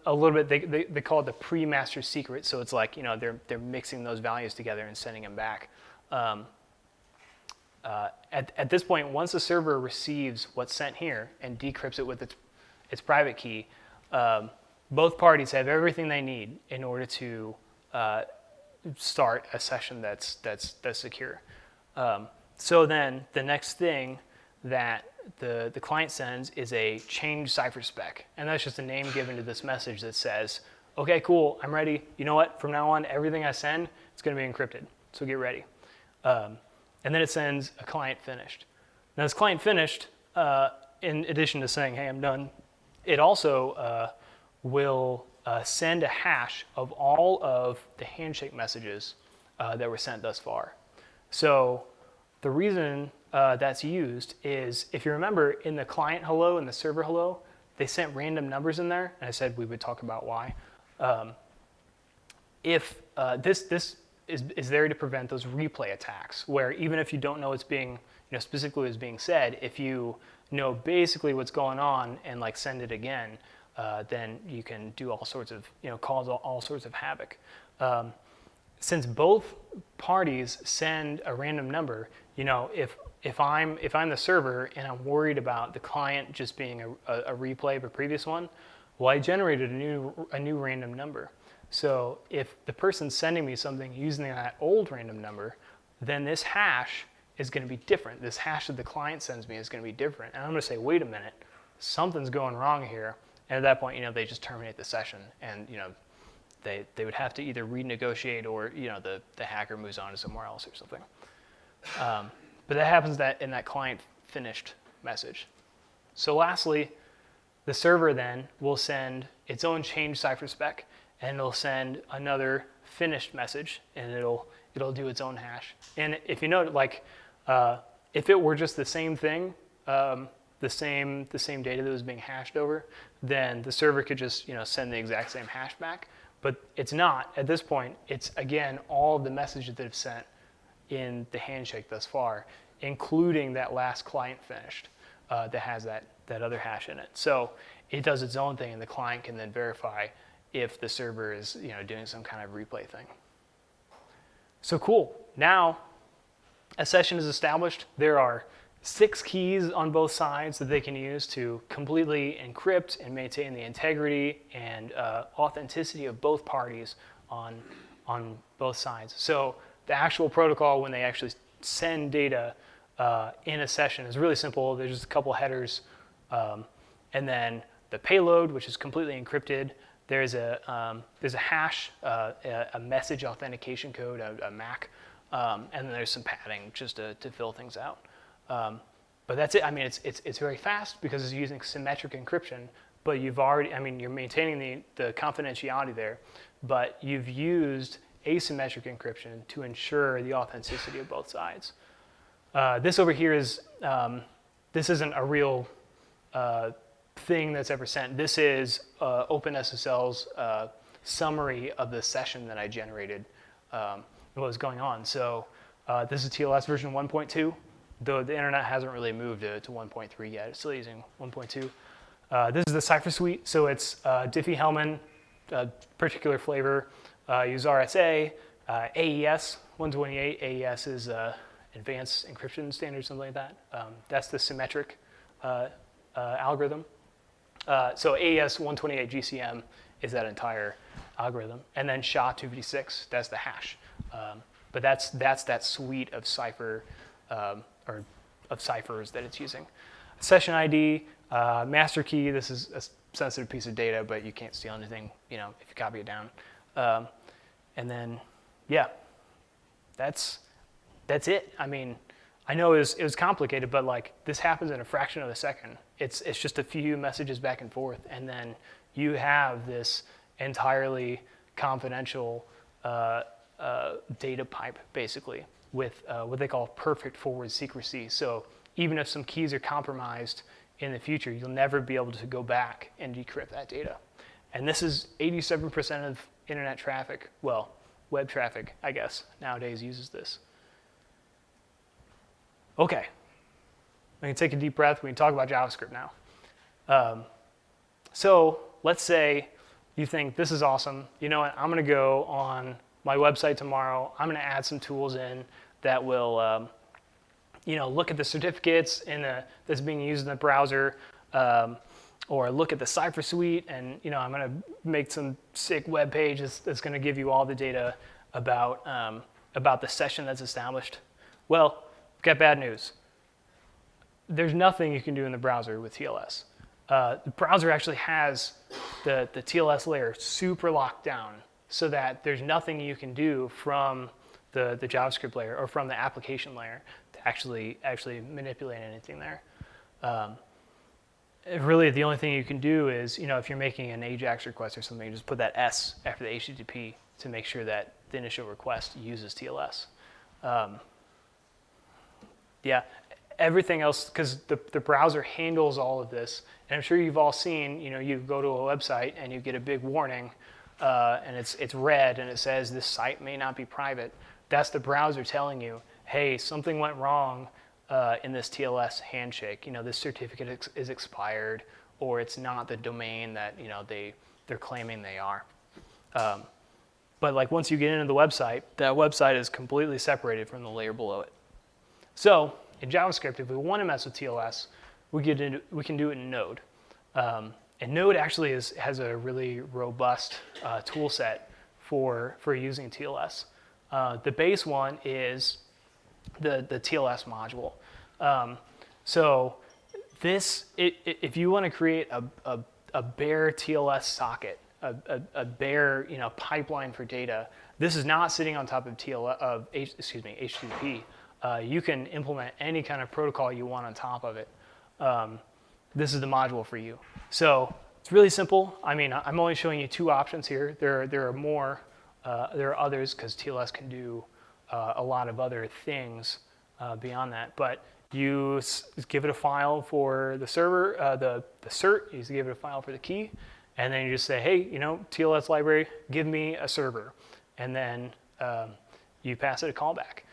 little bit, they call it the pre-master secret. So it's like, they're mixing those values together and sending them back. At this point, once the server receives what's sent here and decrypts it with its private key, both parties have everything they need in order to start a session that's secure. So then the next thing that the client sends is a change cipher spec, and that's just a name given to this message that says, okay, cool, I'm ready. You know what? From now on, everything I send, it's going to be encrypted. So get ready. And then it sends a client finished. Now this client finished, in addition to saying, hey, I'm done, it also will send a hash of all of the handshake messages that were sent thus far. So the reason that's used is, if you remember, in the client hello and the server hello, they sent random numbers in there, and I said we would talk about why. If this is there to prevent those replay attacks, where even if you don't know what's being, specifically what's being said, if you know basically what's going on and like send it again, then you can do all sorts of, cause all sorts of havoc. Since both parties send a random number, if I'm the server and I'm worried about the client just being a replay of a previous one, well, I generated a new random number. So if the person's sending me something using that old random number, then this hash is going to be different. This hash that the client sends me is going to be different. And I'm going to say, wait a minute, something's going wrong here. And at that point, they just terminate the session, and they would have to either renegotiate, or the hacker moves on to somewhere else or something. But that happens in that client finished message. So lastly, the server then will send its own change cipher spec, and it'll send another finished message, and it'll do its own hash. And if you note, if it were just the same thing, the same data that was being hashed over, then the server could just send the exact same hash back. But it's not. At this point, it's again all of the messages that have sent in the handshake thus far, including that last client finished that has that other hash in it. So it does its own thing, and the client can then verify if the server is doing some kind of replay thing. So cool. Now a session is established. There are 6 keys on both sides that they can use to completely encrypt and maintain the integrity and authenticity of both parties on both sides. So the actual protocol, when they actually send data in a session, is really simple. There's just a couple headers, and then the payload, which is completely encrypted. There's a hash, a message authentication code, a MAC, and then there's some padding just to fill things out. But that's it. I mean, it's very fast because it's using symmetric encryption. But you're maintaining the confidentiality there, but you've used asymmetric encryption to ensure the authenticity of both sides. This over here this isn't a real thing that's ever sent. This is OpenSSL's summary of the session that I generated and what was going on. So this is TLS version 1.2. Though the internet hasn't really moved to 1.3 yet. It's still using 1.2. This is the cipher suite. So it's Diffie-Hellman, particular flavor. Use RSA, AES 128. AES is Advanced Encryption Standard, something like that. That's the symmetric algorithm. So AES 128 GCM is that entire algorithm. And then SHA-256, that's the hash. But that's that suite of cipher or of ciphers that it's using. Session ID, master key. This is a sensitive piece of data, but you can't steal anything, if you copy it down. And then, yeah, that's it. I mean, I know it was complicated, but this happens in a fraction of a second. It's just a few messages back and forth, and then you have this entirely confidential data pipe, basically, with what they call perfect forward secrecy. So even if some keys are compromised in the future, you'll never be able to go back and decrypt that data. And this is 87% of internet traffic, well, web traffic, I guess, nowadays uses this. Okay, we can take a deep breath. We can talk about JavaScript now. So let's say you think this is awesome. You know what? I'm going to go on my website tomorrow. I'm going to add some tools in that will, look at the certificates that's being used in the browser, or look at the cipher suite, and I'm going to make some sick web page that's going to give you all the data about the session that's established. Well, got bad news. There's nothing you can do in the browser with TLS. The browser actually has the TLS layer super locked down so that there's nothing you can do from the JavaScript layer or from the application layer to actually manipulate anything there. Really, the only thing you can do is, if you're making an AJAX request or something, you just put that S after the HTTP to make sure that the initial request uses TLS. Yeah, everything else, because the browser handles all of this, and I'm sure you've all seen, you go to a website and you get a big warning, and it's red and it says this site may not be private. That's the browser telling you, hey, something went wrong in this TLS handshake. This certificate is expired, or it's not the domain that they're claiming they are. But like once you get into the website, that website is completely separated from the layer below it. So in JavaScript, if we want to mess with TLS, we can do it in Node. And Node actually has a really robust tool set for using TLS. The base one is the TLS module. So this, if you want to create a bare TLS socket, a bare pipeline for data, this is not sitting on top of HTTP. You can implement any kind of protocol you want on top of it. This is the module for you. So it's really simple. I mean, I'm only showing you two options here. There are more. There are others because TLS can do a lot of other things beyond that. But you give it a file for the server, the cert. You give it a file for the key, and then you just say, hey, TLS library, give me a server, and then you pass it a callback.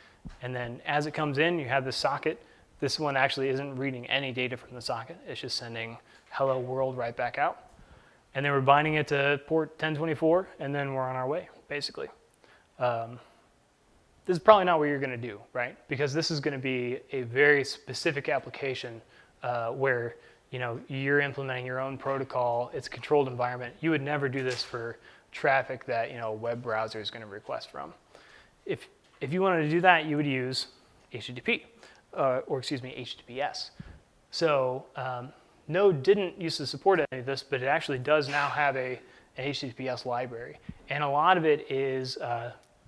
And then as it comes in, you have the socket. This one actually isn't reading any data from the socket. It's just sending hello world right back out. And then we're binding it to port 1024, and then we're on our way, basically. This is probably not what you're going to do, right? Because this is going to be a very specific application where you're implementing your own protocol. It's a controlled environment. You would never do this for traffic that a web browser is going to request from. If you wanted to do that, you would use HTTP, HTTPS. So Node didn't used to support any of this, but it actually does now have an HTTPS library. And a lot of it is,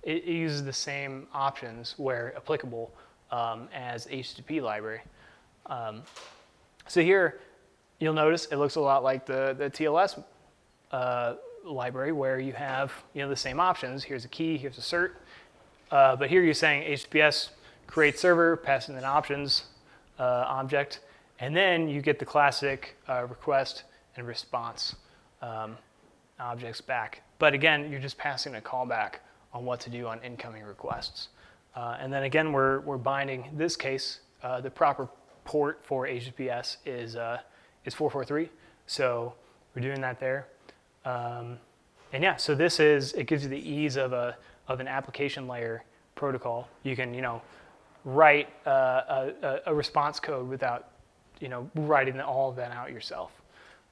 it uses the same options where applicable as HTTP library. So here, you'll notice it looks a lot like the TLS library where you have the same options. Here's a key, here's a cert. But here you're saying HTTPS create server, pass in an options object, and then you get the classic request and response objects back. But again, you're just passing a callback on what to do on incoming requests. And then again, we're binding, in this case, the proper port for HTTPS is 443. So we're doing that there. And yeah, so it gives you the ease of an application layer protocol. You can, write a response code without, writing all of that out yourself.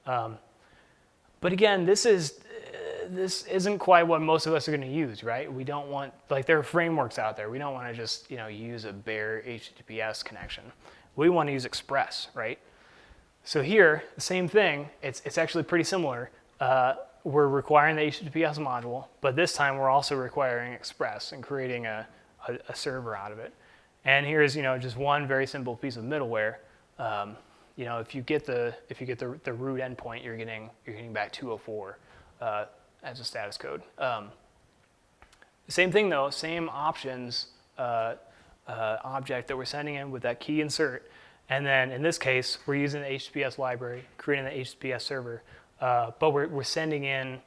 But again, this isn't quite what most of us are going to use, right? We don't want, there are frameworks out there. We don't want to just, use a bare HTTPS connection. We want to use Express, right? So here, the same thing. It's actually pretty similar. We're requiring the HTTPS module, but this time we're also requiring Express and creating a server out of it. And here's just one very simple piece of middleware. If you get the root endpoint, you're getting back 204 as a status code. Same thing though, same options object that we're sending in with that key insert, and then in this case we're using the HTTPS library, creating the HTTPS server. But we're sending in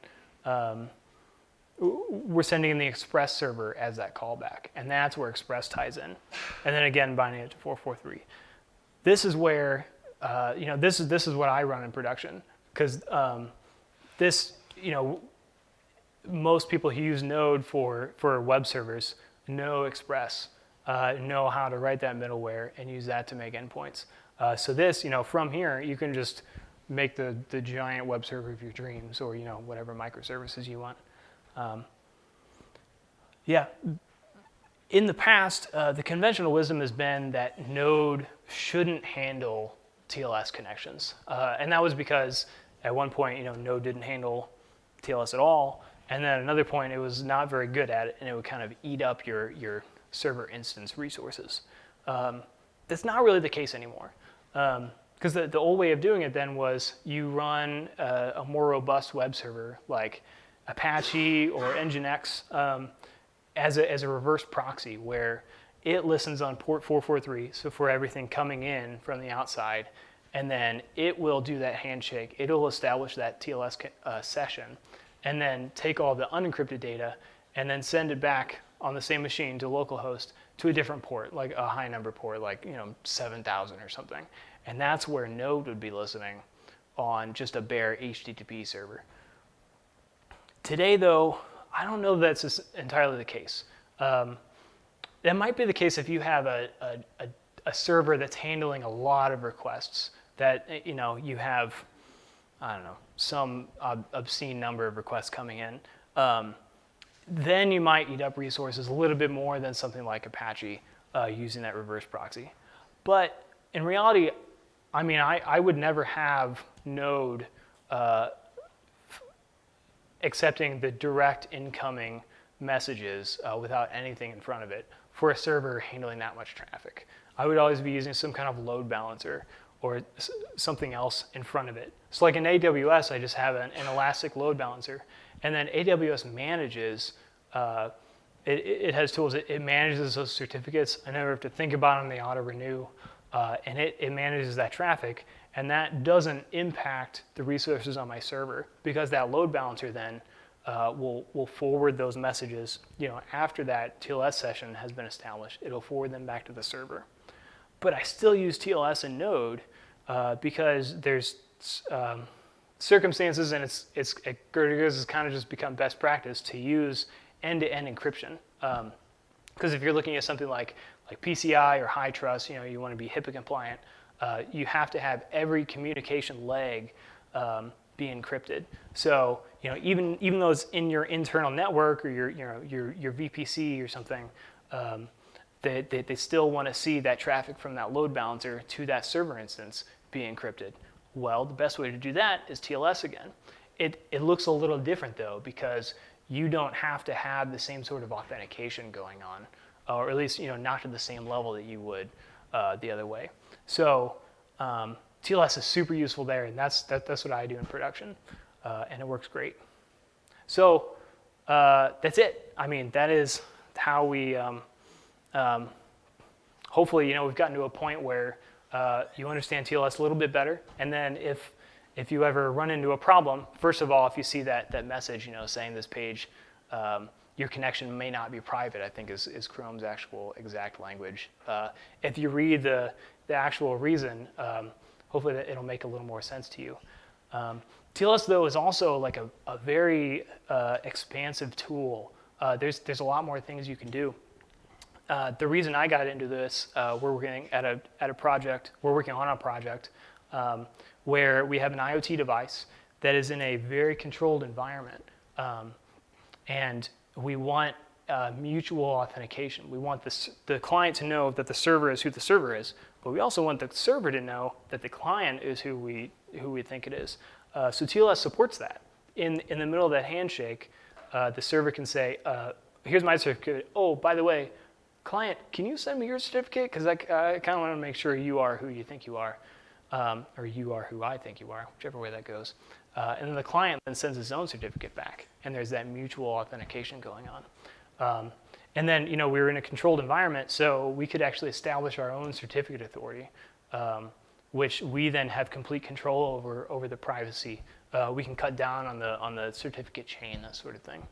the Express server as that callback, and that's where Express ties in. And then again, binding it to 443. This is where this is what I run in production, because most people who use Node for web servers know Express, know how to write that middleware and use that to make endpoints. So this, from here, you can just make the giant web server of your dreams, or whatever microservices you want. Yeah. In the past, the conventional wisdom has been that Node shouldn't handle TLS connections. And that was because at one point, Node didn't handle TLS at all. And then at another point, it was not very good at it, and it would kind of eat up your server instance resources. That's not really the case anymore. Because the old way of doing it then was you run a more robust web server like Apache or Nginx as a reverse proxy where it listens on port 443, so for everything coming in from the outside, and then it will do that handshake. It'll establish that TLS session, and then take all the unencrypted data and then send it back on the same machine to localhost to a different port, like a high number port, like 7,000 or something. And that's where Node would be listening on just a bare HTTP server. Today, though, I don't know that that's entirely the case. That might be the case if you have a server that's handling a lot of requests that you have, I don't know, some obscene number of requests coming in. Then you might eat up resources a little bit more than something like Apache using that reverse proxy. But in reality, I would never have Node accepting the direct incoming messages without anything in front of it for a server handling that much traffic. I would always be using some kind of load balancer or something else in front of it. So like in AWS, I just have an elastic load balancer, and then AWS manages, it has tools, it manages those certificates. I never have to think about them, they auto-renew, and it manages that traffic, and that doesn't impact the resources on my server because that load balancer then will forward those messages, after that TLS session has been established, it'll forward them back to the server. But I still use TLS in Node because there's circumstances, and it's kind of just become best practice to use end-to-end encryption. Because if you're looking at something like PCI or high trust, you want to be HIPAA compliant, you have to have every communication leg be encrypted. So even though it's in your internal network or your VPC or something, they still want to see that traffic from that load balancer to that server instance be encrypted. Well, the best way to do that is TLS again. It looks a little different though, because you don't have to have the same sort of authentication going on, or at least not to the same level that you would the other way. So TLS is super useful there, and that's what I do in production, and it works great. So that's it. That is how we hopefully we've gotten to a point where you understand TLS a little bit better, and then if you ever run into a problem, first of all, if you see that message saying this page, your connection may not be private, I think is Chrome's actual exact language. If you read the actual reason, hopefully it'll make a little more sense to you. TLS though is also like a very expansive tool. There's a lot more things you can do. The reason I got into this, we're working on a project where we have an IoT device that is in a very controlled environment, and we want mutual authentication. We want the client to know that the server is who the server is, but we also want the server to know that the client is who we think it is. So TLS supports that. In the middle of that handshake, the server can say, here's my certificate. Oh, by the way, client, can you send me your certificate? Because I kind of want to make sure you are who you think you are, or you are who I think you are, whichever way that goes. And then the client then sends his own certificate back, and there's that mutual authentication going on. And then we were in a controlled environment, so we could actually establish our own certificate authority, which we then have complete control over the privacy. We can cut down on the certificate chain, that sort of thing.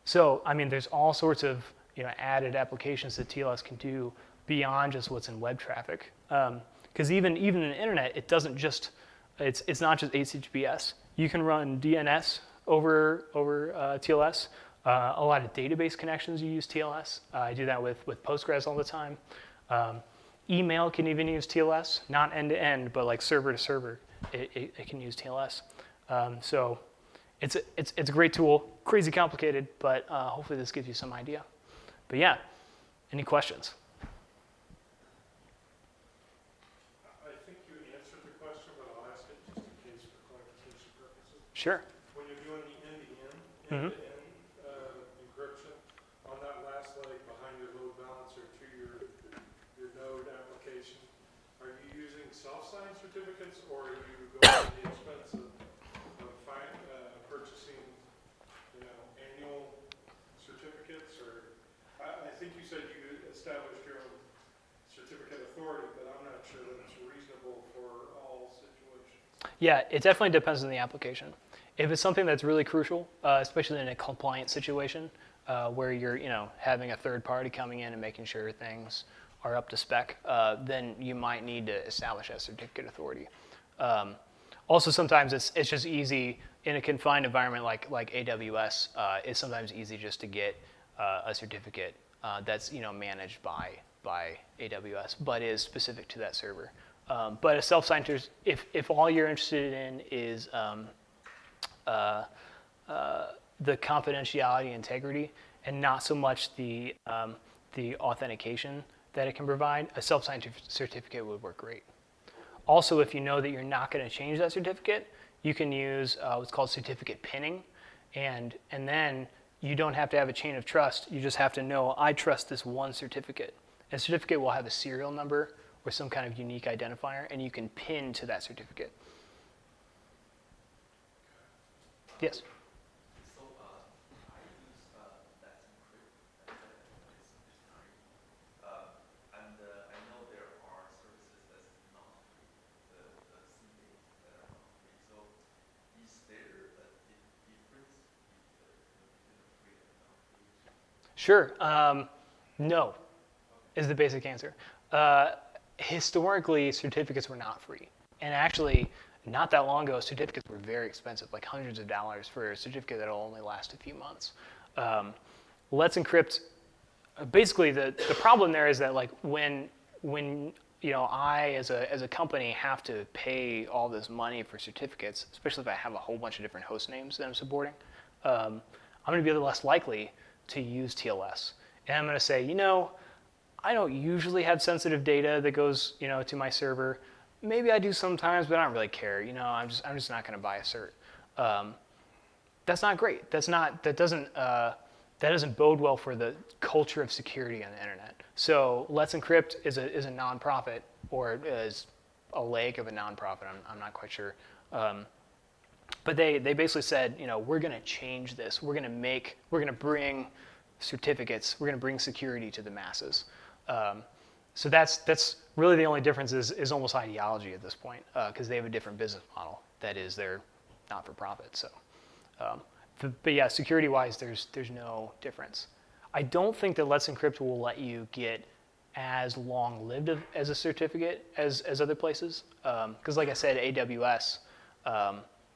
So there's all sorts of added applications that TLS can do beyond just what's in web traffic. Because even in the internet, it doesn't just it's not just HTTPS. You can run DNS over TLS. A lot of database connections you use TLS. I do that with Postgres all the time. Email can even use TLS, not end to end, but like server to server. It can use TLS. So it's a great tool. crazy complicated, but hopefully this gives you some idea. But yeah, any questions? I think you answered the question, but I'll ask it just in case for clarification purposes. Sure. When you're doing the Mhm. end-to-end encryption, on that last leg behind your load balancer to your node application, are you using self-signed certificates, or are you going to the expense of purchasing, annual certificates? Or I think you said you established your own certificate authority, but I'm not sure that it's reasonable for all situations. Yeah, it definitely depends on the application. If it's something that's really crucial, especially in a compliant situation, where you're having a third party coming in and making sure things are up to spec, then you might need to establish a certificate authority. Also, sometimes it's just easy in a confined environment like AWS. It's sometimes easy just to get a certificate that's managed by AWS, but is specific to that server. But a self-signed, if all you're interested in is the confidentiality and integrity, and not so much the authentication that it can provide, a self-signed certificate would work great. Also, if you know that you're not going to change that certificate, you can use what's called certificate pinning, and then you don't have to have a chain of trust. You just have to know, I trust this one certificate. And a certificate will have a serial number or some kind of unique identifier, and you can pin to that certificate. Yes? So I use Let's Encrypt. It's free. And I know there are services that's not free, the CDs that are not free. So is there a difference between the free and not free? Sure. No, is the basic answer. Historically, certificates were not free. And actually, not that long ago, certificates were very expensive, like hundreds of dollars for a certificate that will only last a few months. Let's Encrypt, basically the problem there is that like when I as a company have to pay all this money for certificates, especially if I have a whole bunch of different host names that I'm supporting, I'm going to be less likely to use TLS. And I'm going to say, I don't usually have sensitive data that goes, to my server. Maybe I do sometimes, but I don't really care. I'm just not going to buy a cert. That's not great. That doesn't bode well for the culture of security on the internet. So Let's Encrypt is a nonprofit, or is a leg of a nonprofit. I'm not quite sure. But they basically said, we're going to change this. We're going to bring certificates. We're going to bring security to the masses. So that's really the only difference is almost ideology at this point, because they have a different business model. That is, they're not for profit. So, but yeah, security-wise, there's no difference. I don't think that Let's Encrypt will let you get as long-lived as a certificate as other places, because like I said, AWS,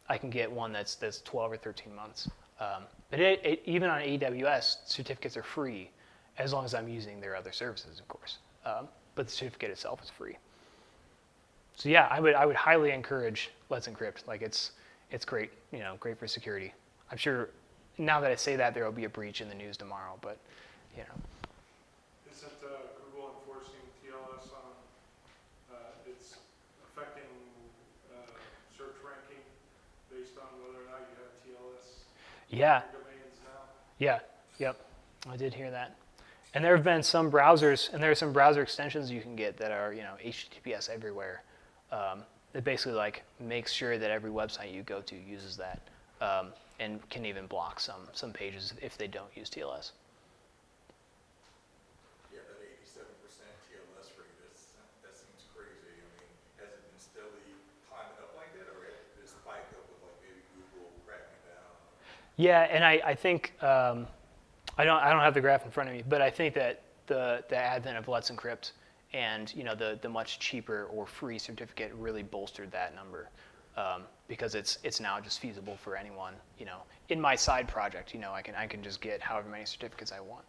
I can get one that's 12 or 13 months. But even on AWS, certificates are free, as long as I'm using their other services, of course. But the certificate itself is free. So yeah, I would highly encourage Let's Encrypt. Like it's great, great for security. I'm sure now that I say that, there will be a breach in the news tomorrow, but Isn't Google enforcing TLS on it's affecting search ranking based on whether or not you have TLS yeah, domains now? yeah, yep, I did hear that. And there have been some browsers, and there are some browser extensions you can get that are, HTTPS everywhere. That basically like makes sure that every website you go to uses that, and can even block some pages if they don't use TLS. Yeah, that 87% TLS rate, that seems crazy. I mean, has it been steadily climbing up like that, or did it spike up with like maybe Google cracking down? Yeah, and I think I don't have the graph in front of me, but I think that the advent of Let's Encrypt and the much cheaper or free certificate really bolstered that number, because it's now just feasible for anyone. In my side project, I can just get however many certificates I want.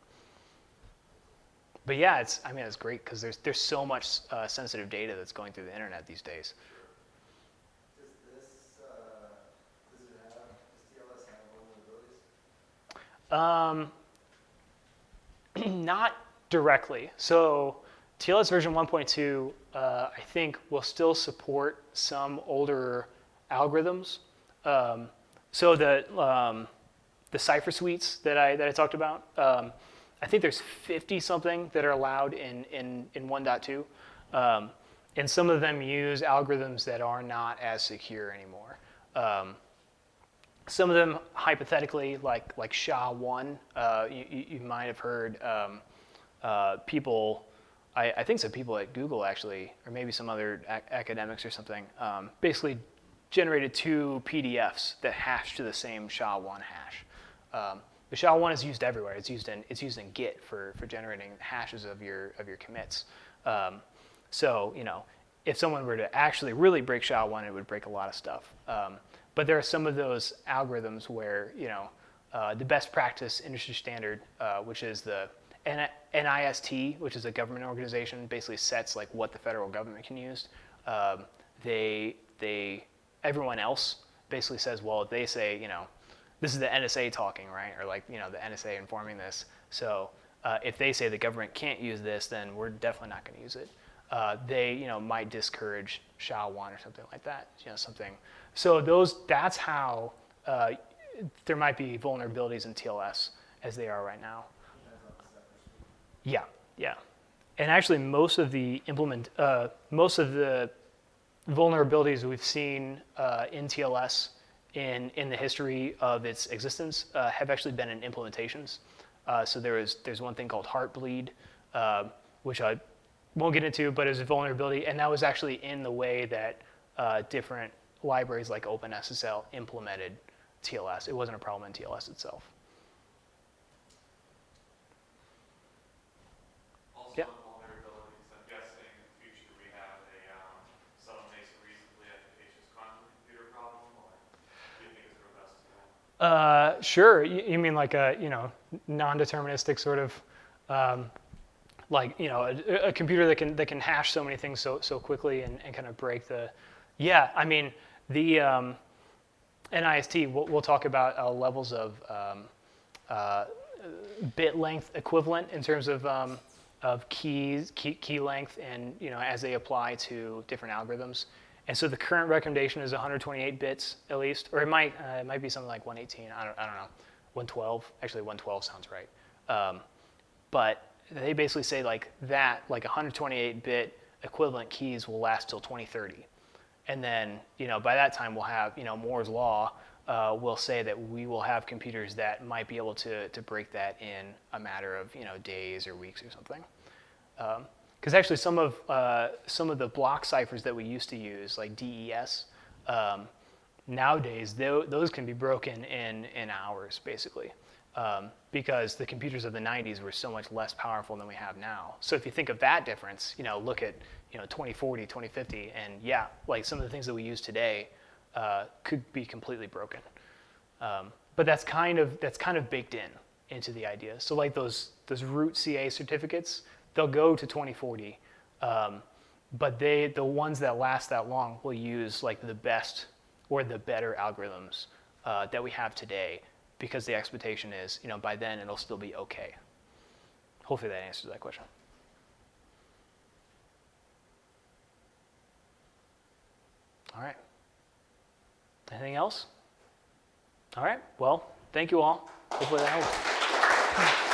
But yeah, it's great because there's so much sensitive data that's going through the internet these days. Does TLS have vulnerabilities? Not directly. So TLS version 1.2, I think, will still support some older algorithms. So the cipher suites that I talked about, I think there's 50 something that are allowed in 1.2. And some of them use algorithms that are not as secure anymore. Some of them, hypothetically, like SHA-1, you might have heard people, I think some people at Google actually, or maybe some other academics or something, basically generated 2 PDFs that hash to the same SHA-1 hash. The SHA-1 is used everywhere. It's used in Git for generating hashes of your commits. So if someone were to actually really break SHA-1, it would break a lot of stuff. But there are some of those algorithms where the best practice industry standard, which is the NIST, which is a government organization, basically sets like what the federal government can use. Everyone else basically says, well, if they say this is the NSA talking, right, or like the NSA informing this. So if they say the government can't use this, then we're definitely not going to use it. They might discourage SHA-1 or something like that. Something. So that's how there might be vulnerabilities in TLS as they are right now. Yeah. And actually, most of the vulnerabilities we've seen in TLS in the history of its existence have actually been in implementations. So there's one thing called Heartbleed, which I won't get into, but is a vulnerability, and that was actually in the way that different libraries like OpenSSL implemented TLS. It wasn't a problem in TLS itself. Also, Yeah. vulnerabilities, I'm guessing in the future we have someone makes a reasonably efficacious quantum computer problem, or do you think it's robust to that? Sure. You mean like a non-deterministic sort of a computer that can hash so many things so quickly and kind of break the. Yeah, I mean the NIST. We'll talk about levels of bit length equivalent in terms of key length, and as they apply to different algorithms. And so the current recommendation is 128 bits at least, or it might be something like 118. I don't know, 112. Actually, 112 sounds right. But they basically say like 128-bit equivalent keys will last till 2030, and then by that time we'll have Moore's law will say that we will have computers that might be able to break that in a matter of days or weeks or something. Because actually some of the block ciphers that we used to use, like DES, nowadays those can be broken in hours basically. Because the computers of the 90s were so much less powerful than we have now. So if you think of that difference, look at 2040, 2050, and yeah, like some of the things that we use today could be completely broken. But that's kind of baked into the idea. So like those root CA certificates, they'll go to 2040, but the ones that last that long will use like the best or the better algorithms that we have today, because the expectation is, by then it'll still be okay. Hopefully that answers that question. All right. Anything else? All right. Well, thank you all. Hopefully that helped.